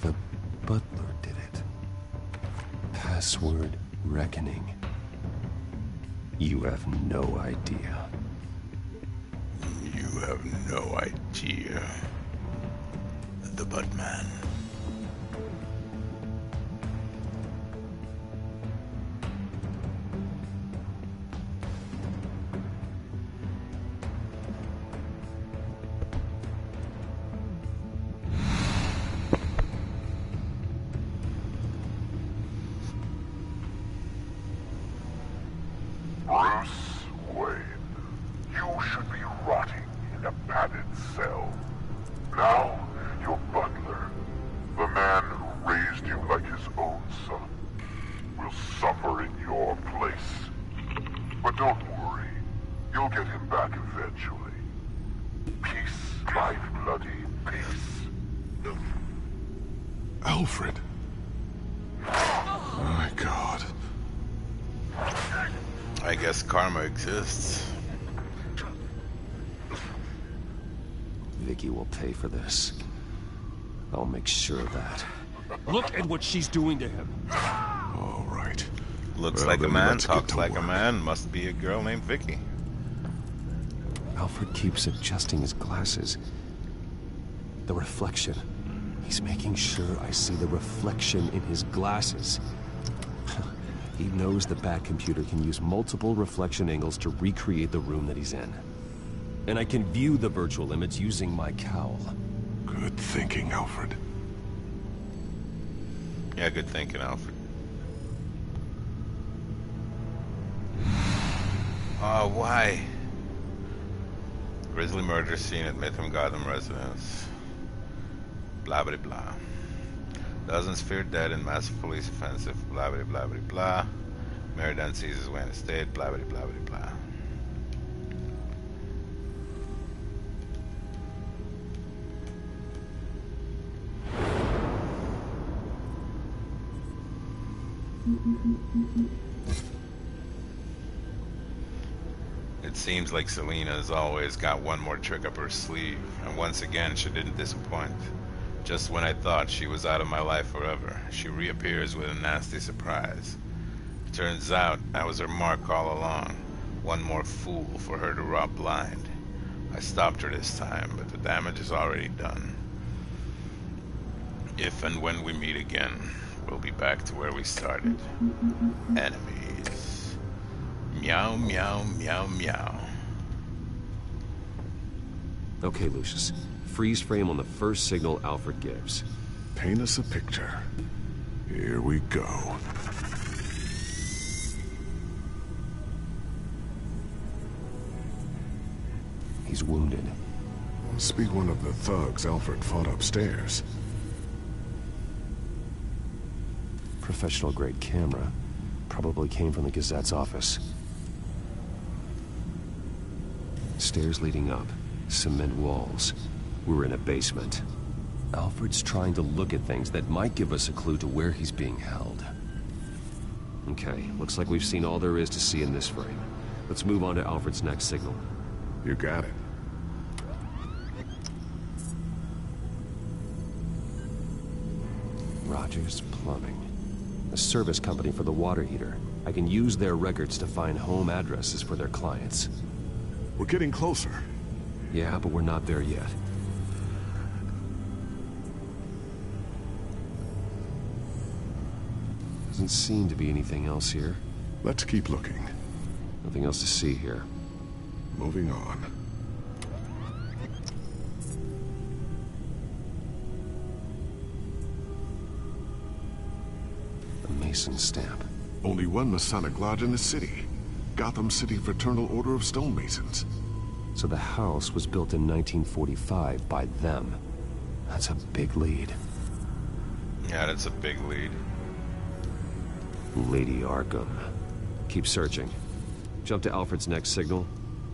The butler did it. Password reckoning. You have no idea. You have no idea. The Buttman. Bruce Wayne, you should be rotting in a padded cell. Now, your butler, the man who raised you like his own son, will suffer in your place. But don't worry, you'll get him back eventually. Peace, my bloody peace. Alfred. My God. I guess karma exists. Vicky will pay for this. I'll make sure of that. Look at what she's doing to him. All right. Looks Well, like a then man, let's get talks to like a work. man, must be a girl named Vicky. Alfred keeps adjusting his glasses. The reflection. He's making sure I see the reflection in his glasses. He knows the Batcomputer can use multiple reflection angles to recreate the room that he's in. And I can view the virtual limits using my cowl. Good thinking, Alfred. Yeah, good thinking, Alfred. Oh, why? Grisly murder scene at Midtown Gotham residence. Blah blah blah. Dozens feared dead in massive police offensive. Blah blah blah blah blah. Mayor then seizes Wayne Estate. Blah blah blah blah blah. It seems like Selina's always got one more trick up her sleeve, and once again she didn't disappoint. Just when I thought she was out of my life forever, she reappears with a nasty surprise. Turns out I was her mark all along, one more fool for her to rob blind. I stopped her this time, but the damage is already done. If and when we meet again, we'll be back to where we started. Enemies. Meow, meow, meow, meow. Okay, Lucius. Freeze frame on the first signal Alfred gives. Paint us a picture. Here we go. He's wounded. Must be one of the thugs Alfred fought upstairs. Professional-grade camera. Probably came from the Gazette's office. Stairs leading up. Cement walls. We're in a basement. Alfred's trying to look at things that might give us a clue to where he's being held. Okay, looks like we've seen all there is to see in this frame. Let's move on to Alfred's next signal. You got it. Rogers Plumbing. A service company for the water heater. I can use their records to find home addresses for their clients. We're getting closer. Yeah, but we're not there yet. Doesn't seem to be anything else here. Let's keep looking. Nothing else to see here. Moving on. A Mason stamp. Only one Masonic lodge in the city. Gotham City Fraternal Order of Stonemasons. So the house was built in 1945 by them. That's a big lead. Yeah, that's a big lead. Lady Arkham. Keep searching. Jump to Alfred's next signal.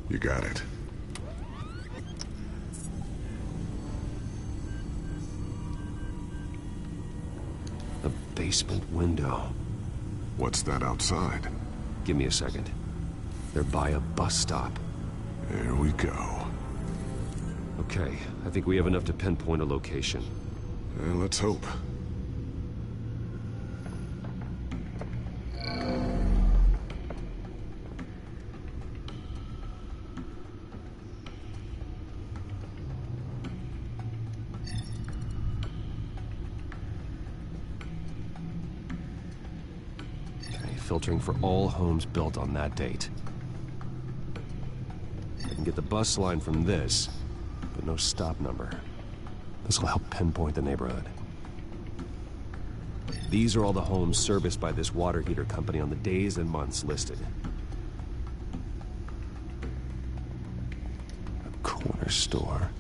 You got it. A basement window. What's that outside? Give me a second. They're by a bus stop. There we go. Okay, I think we have enough to pinpoint a location. Well, let's hope. Filtering for all homes built on that date. I can get the bus line from this, but no stop number. This will help pinpoint the neighborhood. These are all the homes serviced by this water heater company on the days and months listed. A corner store.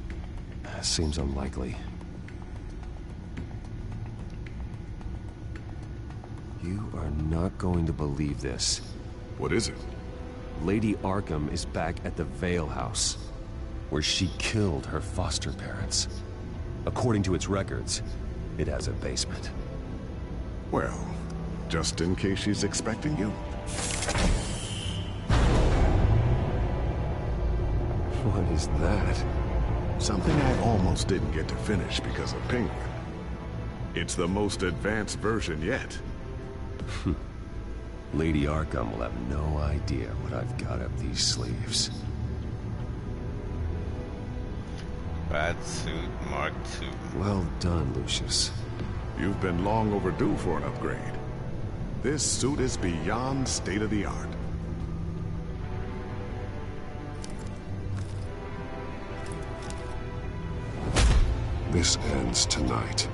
That seems unlikely. You are not going to believe this. What is it? Lady Arkham is back at the Vale House, where she killed her foster parents. According to its records, it has a basement. Well, just in case she's expecting you. What is that? Something I almost didn't get to finish because of Penguin. It's the most advanced version yet. Lady Arkham will have no idea what I've got up these sleeves. Bad suit, Mark II. Well done, Lucius. You've been long overdue for an upgrade. This suit is beyond state-of-the-art. This ends tonight.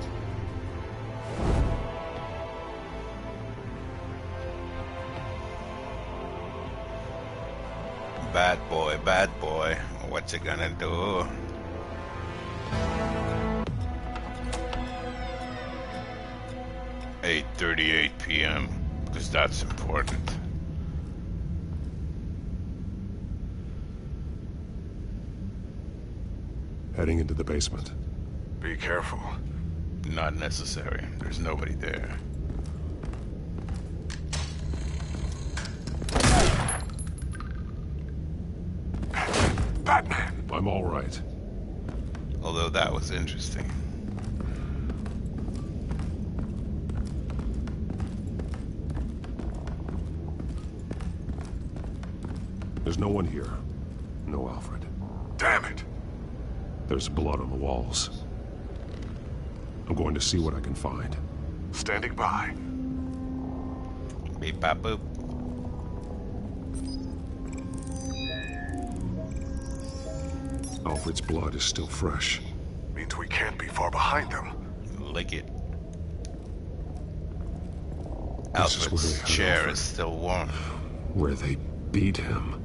Bad boy, what you gonna do? "8:38 p.m. because that's important. Heading into the basement. Be careful. Not necessary. There's nobody there. Batman! I'm all right. Although that was interesting. There's no one here. No Alfred. Damn it! There's blood on the walls. I'm going to see what I can find. Standing by. Beep bop boop. Alfred's blood is still fresh. Means we can't be far behind them. Lick it. This is where Alfred's they had chair Alfred. is still warm. Where they beat him.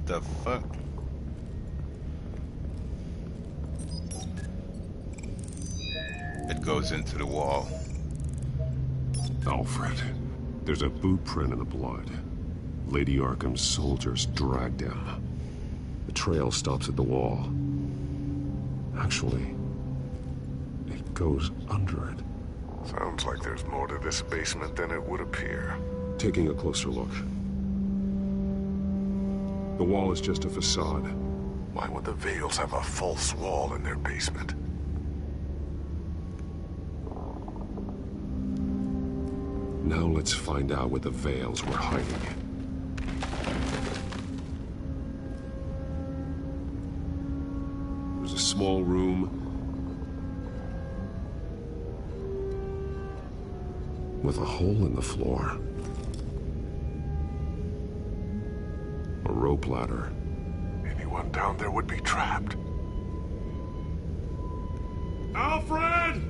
The fuck? It goes into the wall. Alfred. There's a boot print in the blood. Lady Arkham's soldiers dragged him. The trail stops at the wall. Actually, it goes under it. Sounds like there's more to this basement than it would appear. Taking a closer look. The wall is just a facade. Why would the Vales have a false wall in their basement? Now let's find out where the Vales were hiding. There's a small room with a hole in the floor. A rope ladder. Anyone down there would be trapped. Alfred!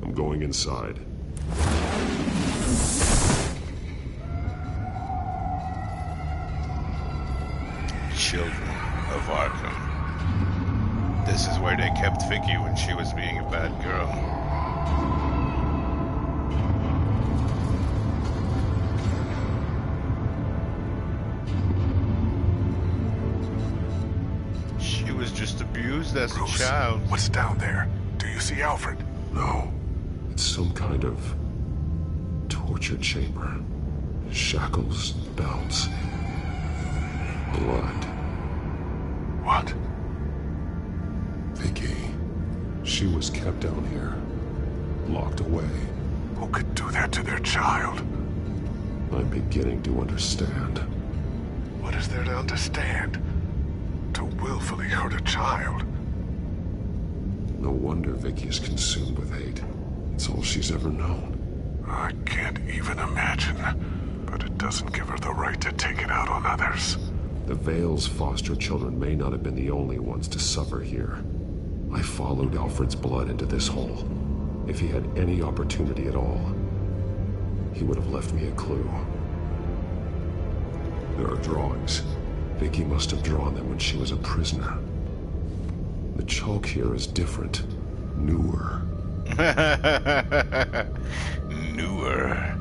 I'm going inside. Children of Arkham. This is where they kept Vicky when she was being a bad girl. She was just abused as a child. What's down there? Do you see Alfred? No. It's some kind of torture chamber. Shackles, belts, blood. What? Vicky. She was kept down here. Locked away. Who could do that to their child? I'm beginning to understand. What is there to understand? To willfully hurt a child? No wonder Vicky is consumed with hate. It's all she's ever known. I can't even imagine. But it doesn't give her the right to take it out on others. The Vale's foster children may not have been the only ones to suffer here. I followed Alfred's blood into this hole. If he had any opportunity at all, he would have left me a clue. There are drawings. Vicky must have drawn them when she was a prisoner. The chalk here is different. Newer. Newer.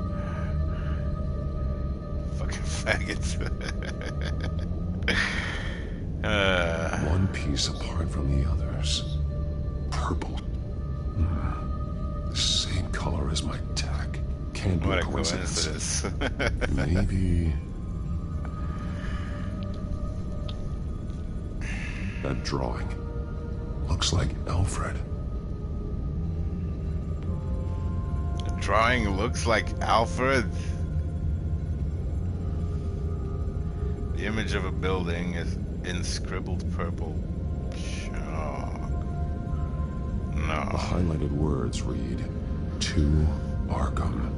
Fucking faggots. One piece apart from the others. Purple. The same color as my tech. Can't be a coincidence. Maybe... That drawing looks like Alfred. The drawing looks like Alfred. The image of a building is in scribbled purple chalk. No. The highlighted words read, "To Arkham."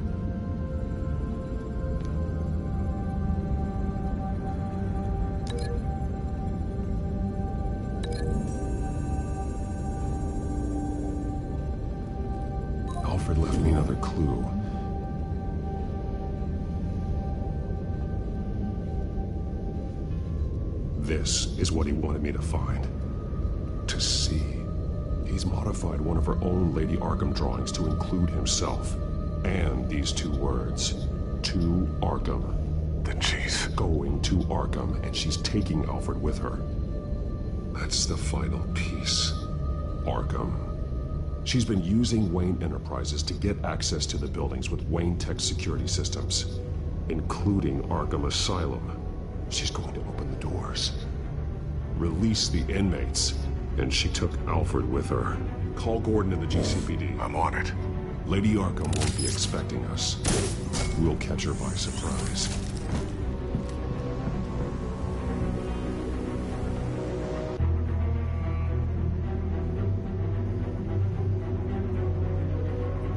Alfred left me another clue. This is what he wanted me to find. To see. He's modified one of her own Lady Arkham drawings to include himself. And these two words. To Arkham. Then she's going to Arkham, and she's taking Alfred with her. That's the final piece. Arkham. She's been using Wayne Enterprises to get access to the buildings with Wayne Tech security systems, including Arkham Asylum. She's going to open the doors, release the inmates, and she took Alfred with her. Call Gordon in the GCPD. I'm on it. Lady Arkham won't be expecting us. We'll catch her by surprise.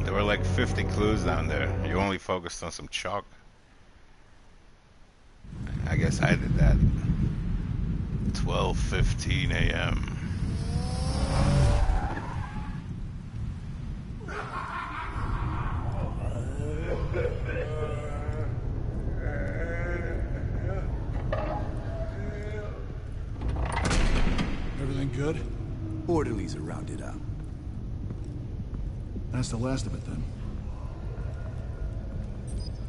There were like 50 clues down there. You only focused on some chalk. I guess I did that. 12:15 a.m. Everything good? Orderlies are rounded up. That's the last of it, then.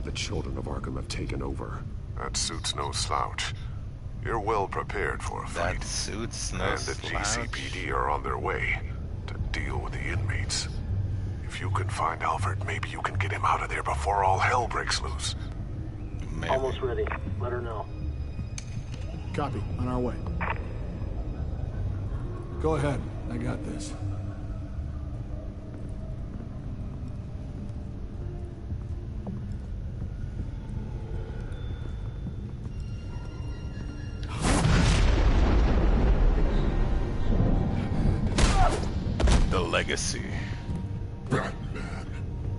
The children of Arkham have taken over. That suit's no slouch. You're well prepared for a fight. That suits no And the slouch. GCPD are on their way to deal with the inmates. If you can find Alfred, maybe you can get him out of there before all hell breaks loose. Maybe. Almost ready. Let her know. Copy. On our way. Go ahead. I got this. The legacy. Batman.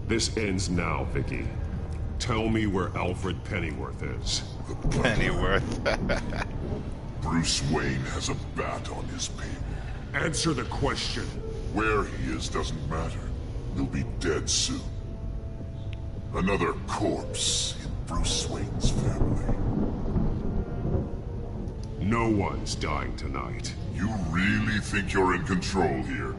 This ends now, Vicky. Tell me where Alfred Pennyworth is. Pennyworth. Bruce Wayne has a bat on his paper. Answer the question. Where he is doesn't matter. He'll be dead soon. Another corpse in Bruce Wayne's family. No one's dying tonight. You really think you're in control here?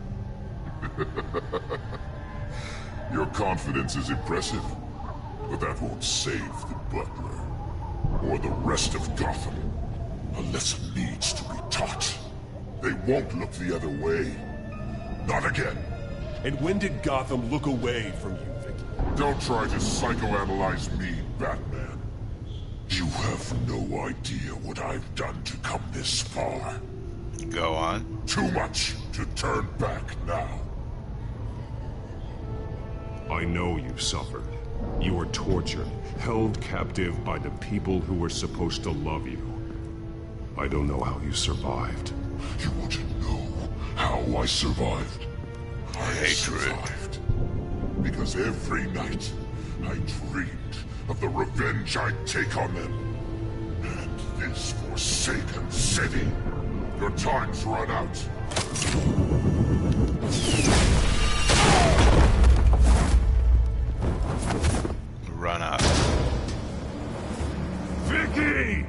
Your confidence is impressive, but that won't save the Butler or the rest of Gotham. A lesson needs to be taught. They won't look the other way. Not again. And when did Gotham look away from you, Vicky? Don't try to psychoanalyze me, Batman. You have no idea what I've done to come this far. Go on. Too much to turn back now. I know you suffered. You were tortured, held captive by the people who were supposed to love you. I don't know how you survived. You want to know how I survived? I survived because every night I dreamed of the revenge I'd take on them. And this forsaken city. Your time's run out. Run out. Vicky!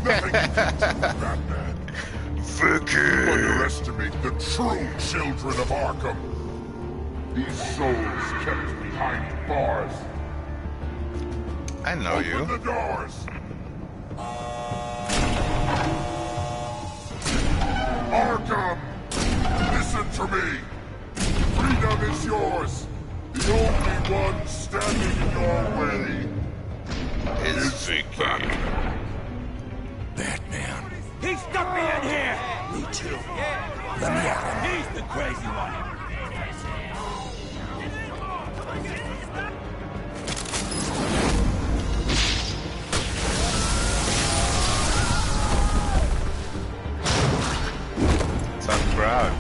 Nothing you can do, Batman. Vicky! Underestimate the true children of Arkham. These souls kept behind bars. I know Open you. the doors. Arkham! Listen to me. Freedom is yours. The only one standing in your way is Vicky. Batman. He stuck me in here! Me too. Let me out. He's the crazy one. Tough crowd.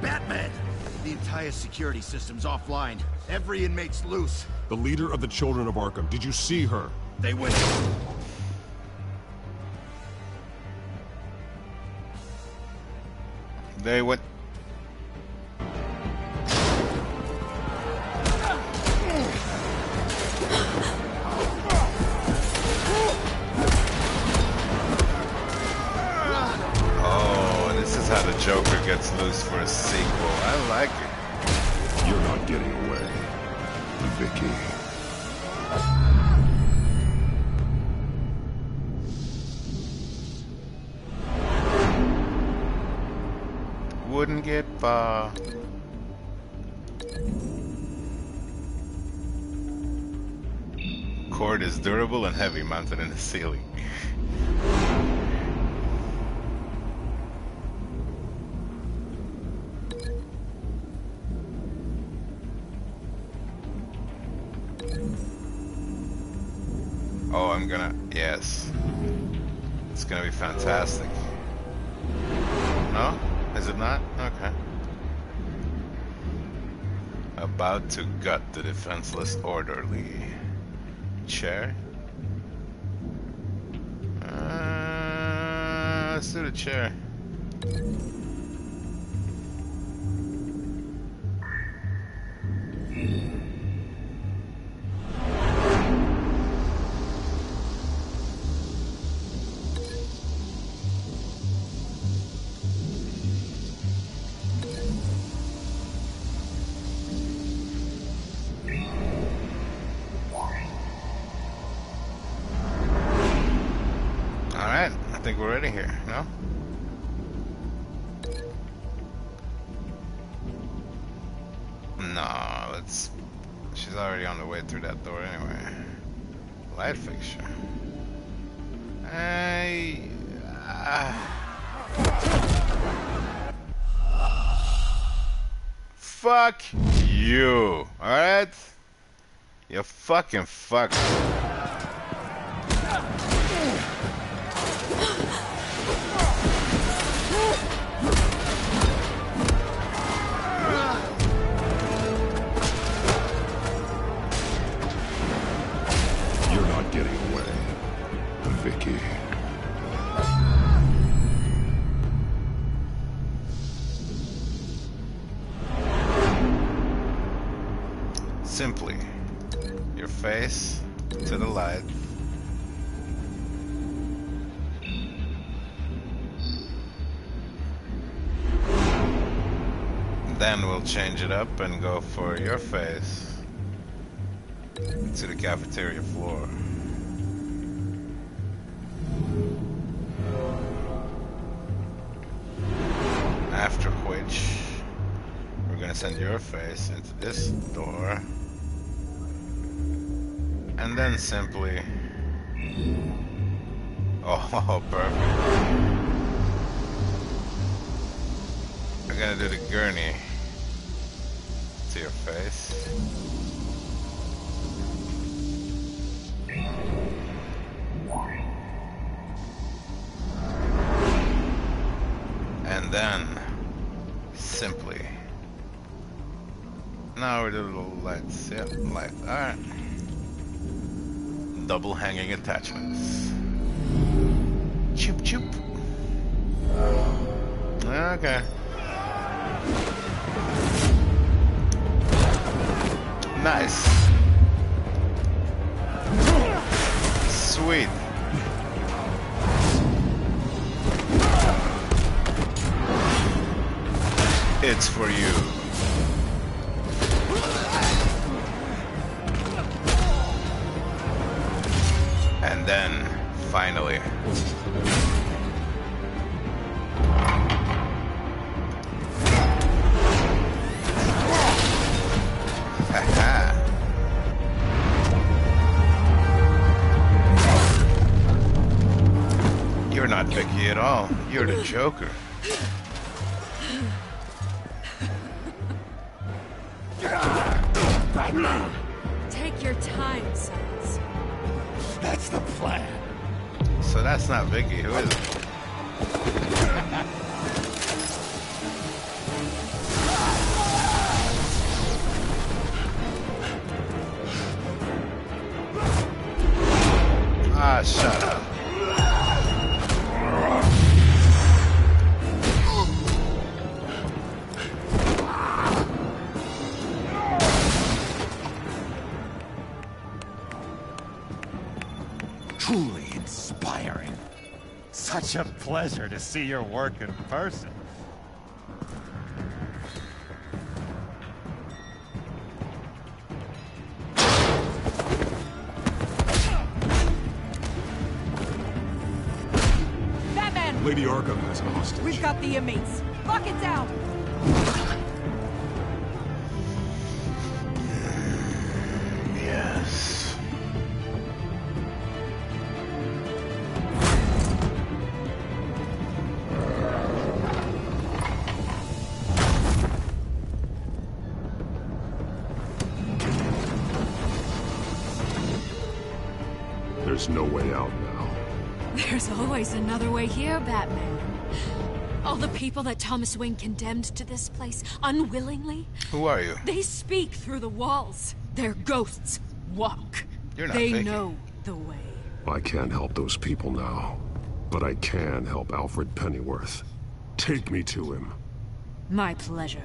Batman! The entire security system's offline. Every inmate's loose. The leader of the Children of Arkham, did you see her? They went... They went. Oh, this is how the Joker gets loose for a sequel. I like it. You're not getting away, Vicky. Wouldn't get far. Cord is durable and heavy, mounted in the ceiling. Oh, I'm gonna... Yes. It's gonna be fantastic. No? Is it not? Okay. About to gut the defenseless orderly. Chair? Let's do the chair. already here, no? No, let's... She's already on the way through that door anyway. Light fixture. Fuck you, alright? You fucking fuck. You're not getting away, Vicky. Simply, your face to the light. Then we'll change it up and go for your face to the cafeteria floor. After which, we're gonna send your face into this door. And then simply... Oh, perfect. We're gonna do the gurney to your face. And then, simply... Now we do little lights. Yep, lights. Alright. Double hanging attachments. Choop choop. Okay. Nice. Sweet. It's for you. And then, finally. Haha. You're not Vicky at all. You're the Joker. Take your time, Sons. That's the plan. So that's not Vicky. Who is it? Ah, shut up. Truly inspiring. Such a pleasure to see your work in person. Batman! Lady Arkham has a hostage. We've got the inmates. Lock it down! Yes. There's no way out now. There's always another way here, Batman. All the people that Thomas Wayne condemned to this place unwillingly. Who are you? They speak through the walls. Their ghosts walk. You're not They Vicky. know the way. I can't help those people now, but I can help Alfred Pennyworth. Take me to him. My pleasure.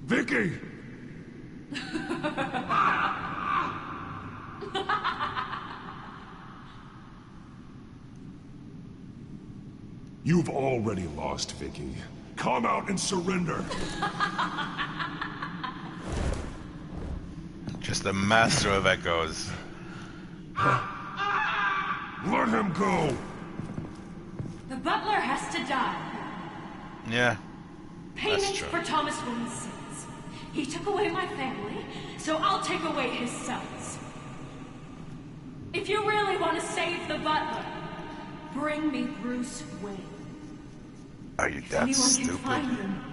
Vicky! You've already lost, Vicky. Come out and surrender. Just the master of echoes. Let him go! The butler has to die. Yeah. Payment for Thomas Wayne's sins. He took away my family, so I'll take away his sons. If you really want to save the butler, bring me Bruce Wayne. Are you If that anyone stupid? can find him,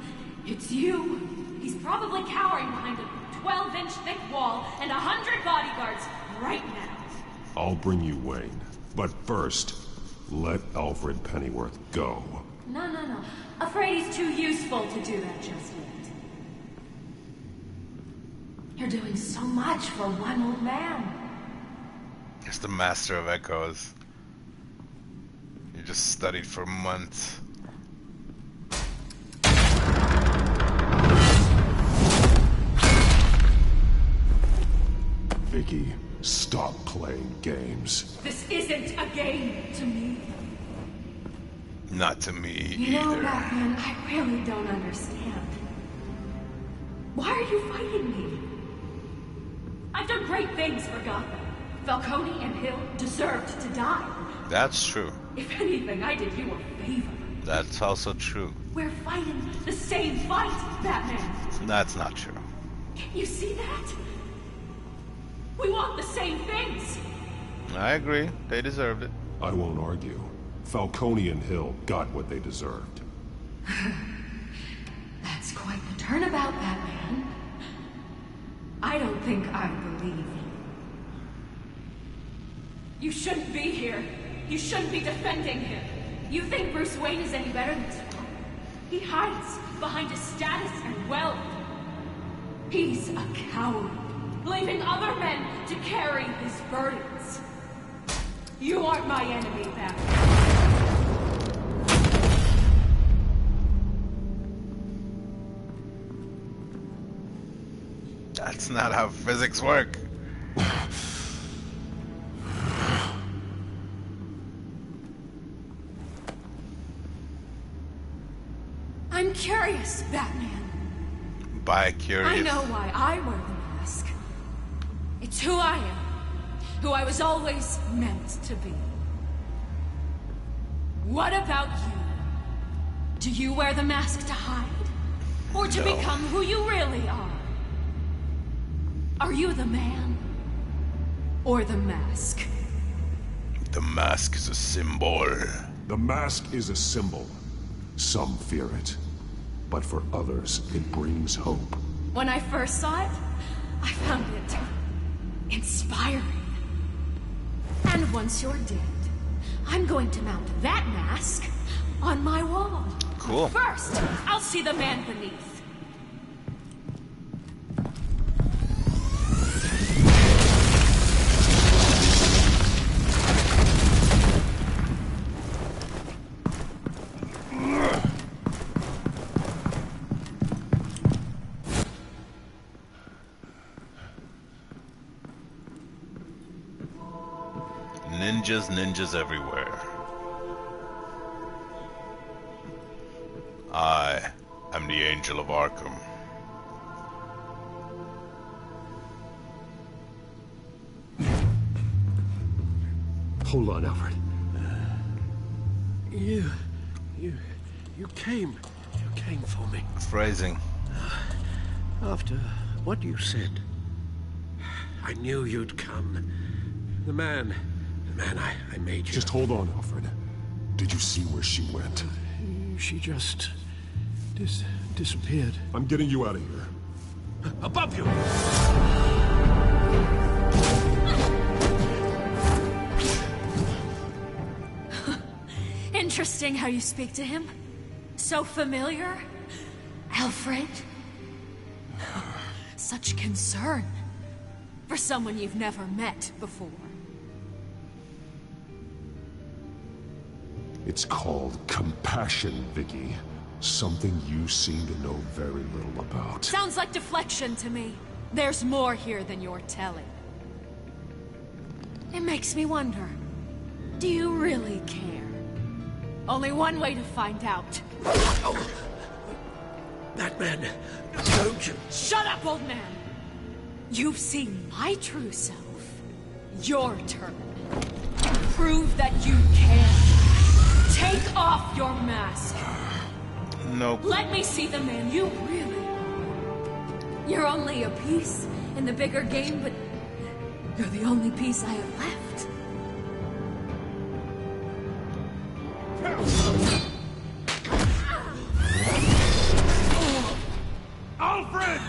it's you. He's probably cowering behind a 12-inch thick wall and 100 bodyguards right now. I'll bring you Wayne. But first, let Alfred Pennyworth go. No. Afraid he's too useful to do that just yet. You're doing so much for one old man. Just the master of echoes. You just studied for months. Vicky, stop playing games. This isn't a game to me. Not to me You know, either. Batman, I really don't understand. Why are you fighting me? I've done great things for Gotham. Falcone and Hill deserved to die. That's true. If anything, I did you a favor. That's also true. We're fighting the same fight, Batman. That's not true. You see that? We want the same things. I agree. They deserved it. I won't argue. Falcone and Hill got what they deserved. That's quite the turnabout, Batman. I don't think I believe you. You shouldn't be here. You shouldn't be defending him. You think Bruce Wayne is any better than Swamp? He hides behind his status and wealth. He's a coward, leaving other men to carry his burdens. You aren't my enemy, Batman. That's not how physics work. I'm curious, Batman. Bi-curious. I know why I wear the mask. It's who I am. Who I was always meant to be. What about you? Do you wear the mask to hide? Or to No. become who you really are? Are you the man? Or the mask? The mask is a symbol. The mask is a symbol. Some fear it. But for others, it brings hope. When I first saw it, I found it inspiring. And once you're dead, I'm going to mount that mask on my wall. Cool. But first, I'll see the man beneath. Ninjas everywhere. I am the Angel of Arkham. Hold on, Alfred. You came for me. Phrasing. After what you said, I knew you'd come. The man I made you. Just hold on, Alfred. Did you see where she went? She just disappeared. I'm getting you out of here. Above you! Interesting how you speak to him. So familiar. Alfred. Such concern for someone you've never met before. It's called compassion, Vicky. Something you seem to know very little about. Sounds like deflection to me. There's more here than you're telling. It makes me wonder, do you really care? Only one way to find out. Oh. Batman, don't you... Shut up, old man! You've seen my true self. Your turn. Prove that you care. Take off your mask. Nope. Let me see the man you really are. You're only a piece in the bigger game, but you're the only piece I have left. Alfred!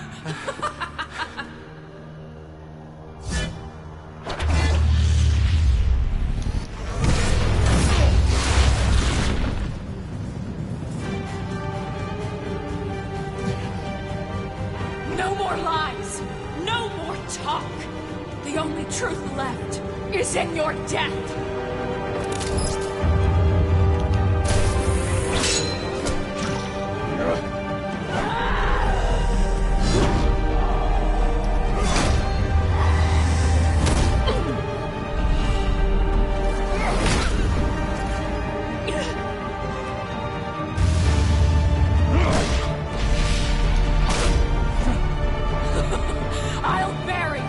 No more lies! No more talk! The only truth left is in your death! I'll bury you!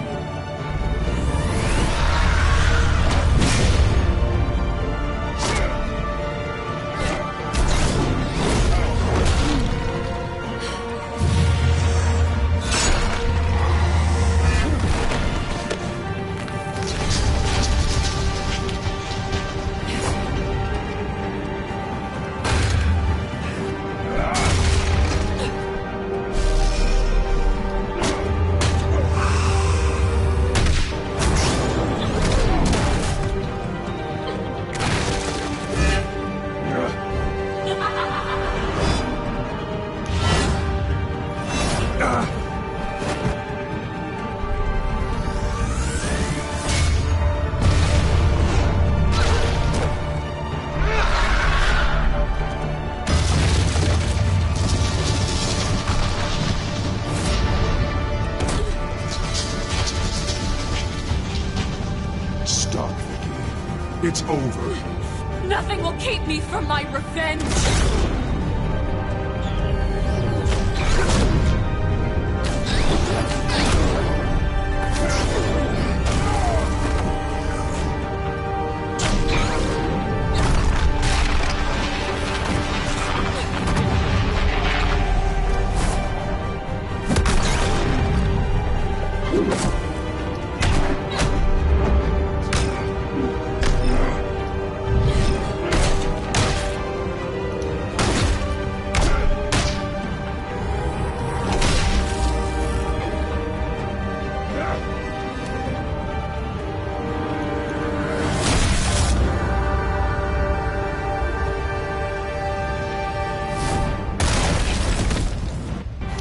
Stop, Vicky. It's over. Nothing will keep me from my revenge!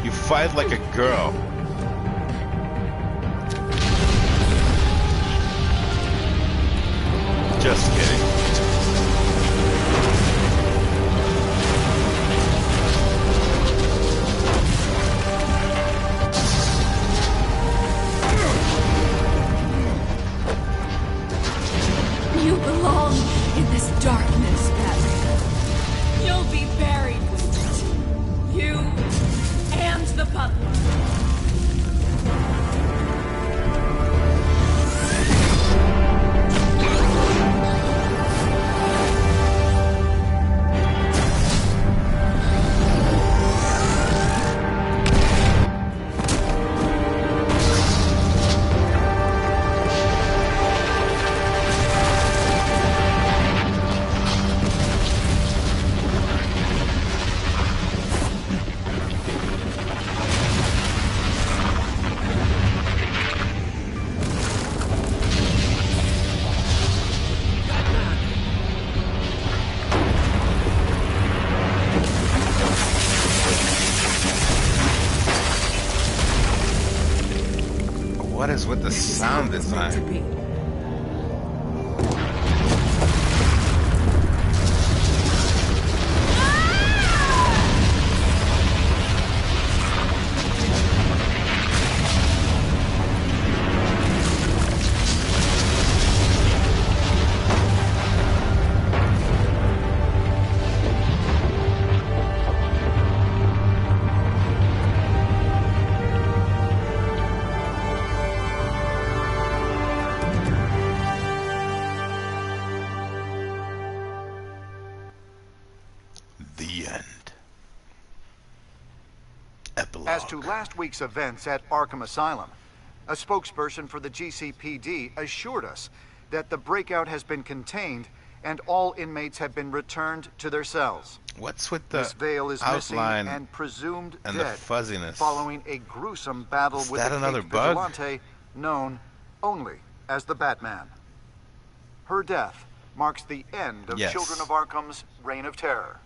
You fight like a girl. Just kidding. You belong in this darkness, Batman. You'll be buried with it. You and the butler. What is with the sound design? The end. Epilogue. As to last week's events at Arkham Asylum, a spokesperson for the GCPD assured us that the breakout has been contained and all inmates have been returned to their cells. What's with the Miss Vale is missing outline and presumed and dead the fuzziness? following a gruesome battle Is with that a another caped bug? vigilante known only as the Batman. Her death marks the end of Yes. Children of Arkham's reign of terror.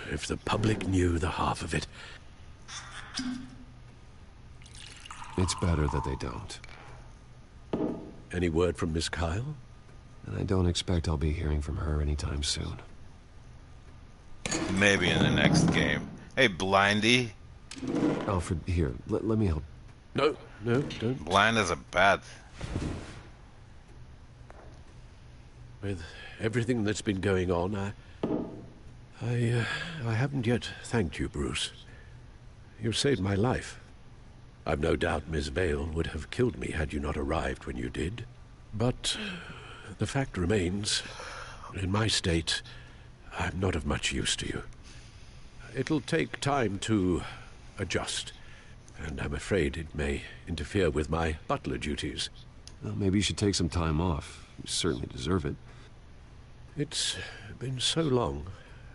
If the public knew the half of it. It's better that they don't. Any word from Miss Kyle? And I don't expect I'll be hearing from her anytime soon. Maybe in the next game. Hey, Blindy. Alfred, here, let me help. No, don't. Blind as a bat. With everything that's been going on, I haven't yet thanked you, Bruce. You've saved my life. I've no doubt Miss Vale would have killed me had you not arrived when you did. But the fact remains, in my state, I'm not of much use to you. It'll take time to adjust, and I'm afraid it may interfere with my butler duties. Well, maybe you should take some time off. You certainly deserve it. It's been so long,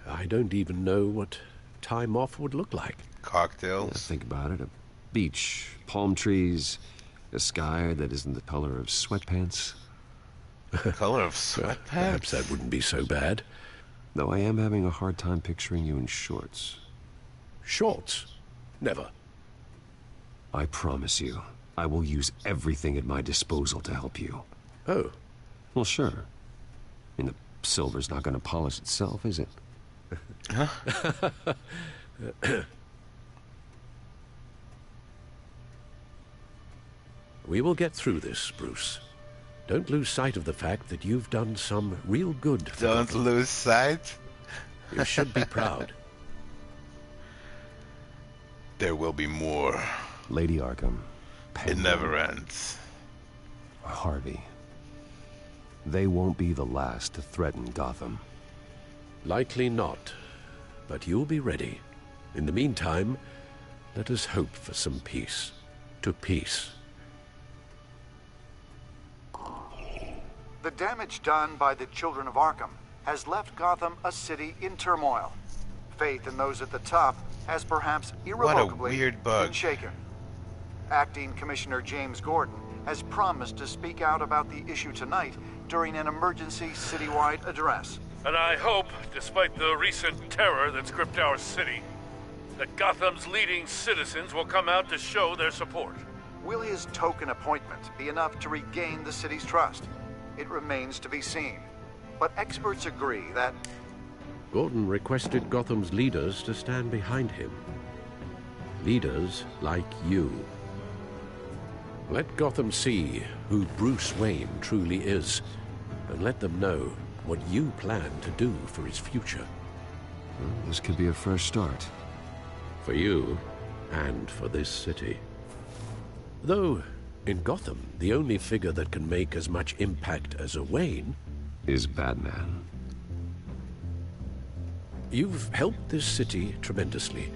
I don't even know what time off would look like. Cocktails? Yeah, think about it. A beach, palm trees, a sky that isn't the color of sweatpants. Color of sweatpants? Perhaps that wouldn't be so bad. Though I am having a hard time picturing you in shorts. Shorts? Never. I promise you, I will use everything at my disposal to help you. Oh. Well, sure. And the silver's not going to polish itself, is it? Huh? We will get through this, Bruce. Don't lose sight of the fact that you've done some real good. Don't lose sight? You should be proud. There will be more. Lady Arkham. It never ends. Harvey. They won't be the last to threaten Gotham. Likely not. But you'll be ready. In the meantime, let us hope for some peace. To peace. The damage done by the Children of Arkham has left Gotham a city in turmoil. Faith in those at the top has perhaps irrevocably been shaken. Acting Commissioner James Gordon has promised to speak out about the issue tonight during an emergency citywide address. And I hope, despite the recent terror that's gripped our city, that Gotham's leading citizens will come out to show their support. Will his token appointment be enough to regain the city's trust? It remains to be seen. But experts agree that Gordon requested Gotham's leaders to stand behind him. Leaders like you. Let Gotham see who Bruce Wayne truly is, and let them know what you plan to do for his future. Well, this could be a fresh start. For you, and for this city. Though, in Gotham, the only figure that can make as much impact as a Wayne is Batman. You've helped this city tremendously,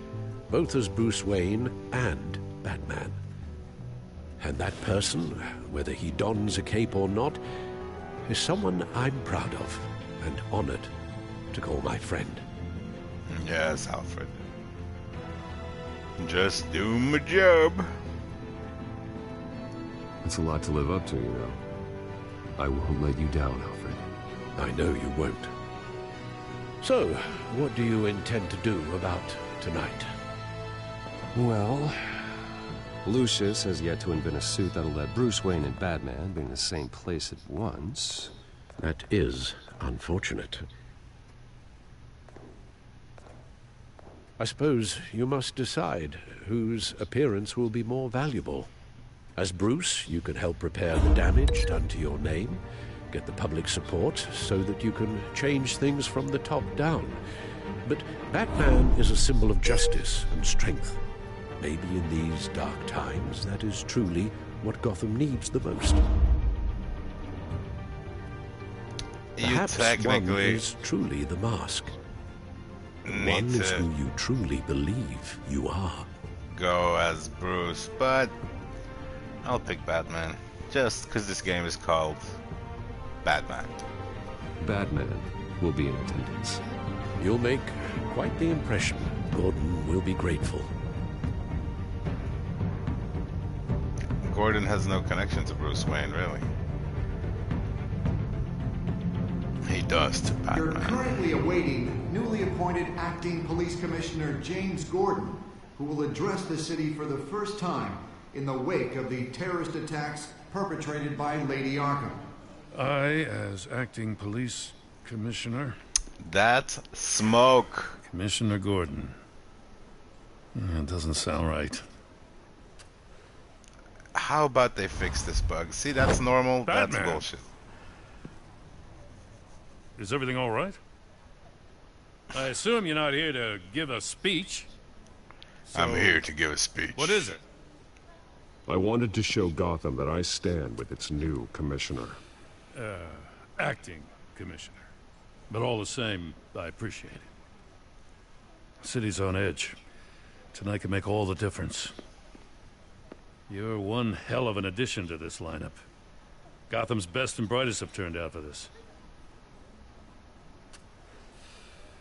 both as Bruce Wayne and Batman. And that person, whether he dons a cape or not, is someone I'm proud of and honored to call my friend. Yes, Alfred. Just do my job. It's a lot to live up to, you know. I won't let you down, Alfred. I know you won't. So, what do you intend to do about tonight? Well, Lucius has yet to invent a suit that'll let Bruce Wayne and Batman be in the same place at once. That is unfortunate. I suppose you must decide whose appearance will be more valuable. As Bruce, you can help repair the damage done to your name, get the public support so that you can change things from the top down. But Batman is a symbol of justice and strength. Maybe in these dark times, that is truly what Gotham needs the most. Perhaps one is truly the mask. The need one is to who you truly believe you are. go as Bruce, but I'll pick Batman. Just because this game is called Batman. Batman will be in attendance. You'll make quite the impression. Gordon will be grateful. Gordon has no connection to Bruce Wayne, really. He does to Batman. You're currently awaiting newly appointed Acting Police Commissioner James Gordon, who will address the city for the first time in the wake of the terrorist attacks perpetrated by Lady Arkham. I, as acting police commissioner... That's smoke. Commissioner Gordon. It doesn't sound right. How about they fix this bug? See, that's normal. Batman. That's bullshit. Is everything all right? I assume you're not here to give a speech. I'm here to give a speech. What is it? I wanted to show Gotham that I stand with its new commissioner. Acting commissioner. But all the same, I appreciate it. The city's on edge. Tonight can make all the difference. You're one hell of an addition to this lineup. Gotham's best and brightest have turned out for this.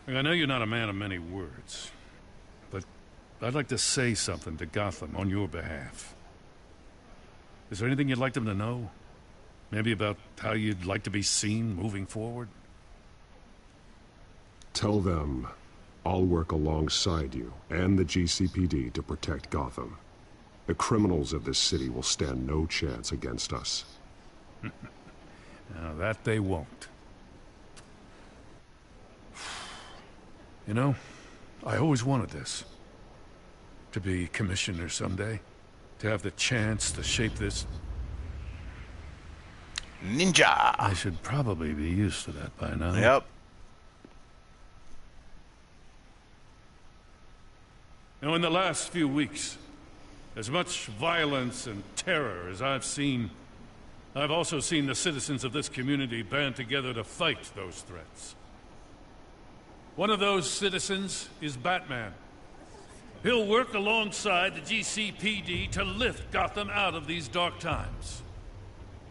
I know you're not a man of many words, but I'd like to say something to Gotham on your behalf. Is there anything you'd like them to know? Maybe about how you'd like to be seen moving forward? Tell them I'll work alongside you and the GCPD to protect Gotham. The criminals of this city will stand no chance against us. Now, that they won't. You know, I always wanted this. To be commissioner someday. To have the chance to shape this... Ninja! I should probably be used to that by now. Yep. Now, in the last few weeks, as much violence and terror as I've seen, I've also seen the citizens of this community band together to fight those threats. One of those citizens is Batman. He'll work alongside the GCPD to lift Gotham out of these dark times.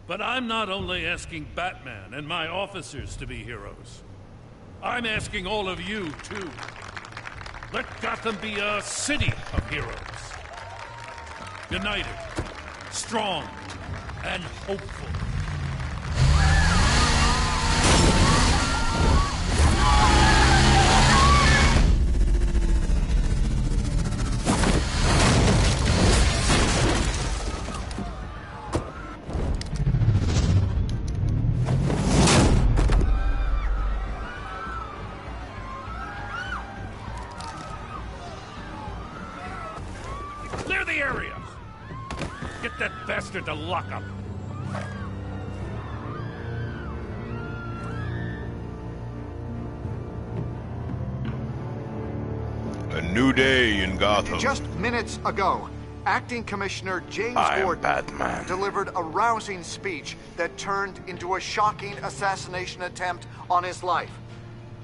But I'm not only asking Batman and my officers to be heroes. I'm asking all of you, too. Let Gotham be a city of heroes. United, strong, and hopeful. Clear the area! Get that bastard to lock up! A new day in Gotham. Just minutes ago, Acting Commissioner James I am Gordon Batman. delivered a rousing speech that turned into a shocking assassination attempt on his life.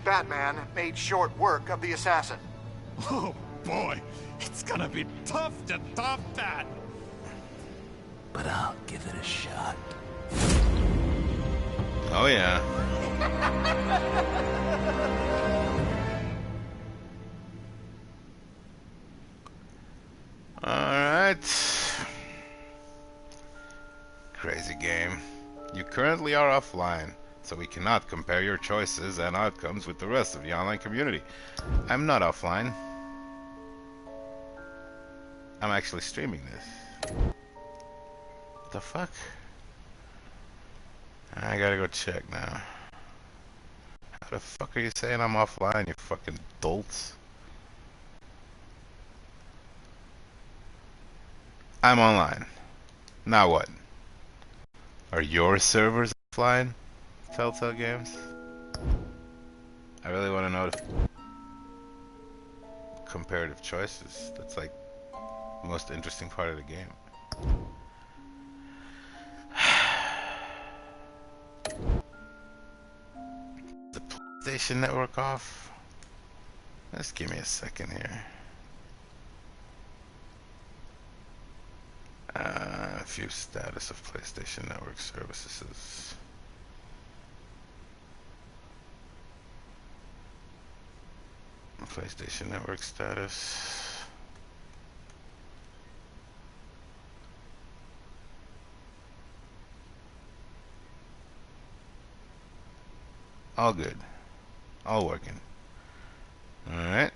Batman made short work of the assassin. Oh boy, it's gonna be tough to top that. But I'll give it a shot. Oh yeah. Alright. Crazy game. You currently are offline, so we cannot compare your choices and outcomes with the rest of the online community. I'm not offline. I'm actually streaming this. What the fuck? I gotta go check now. How the fuck are you saying I'm offline, you fucking dolts? I'm online. Now what? Are your servers offline? Telltale Games? I really want to know the comparative choices. That's like the most interesting part of the game. The PlayStation Network off? Just give me a second here. View status of PlayStation Network services. PlayStation Network status. All good. All working. Alright.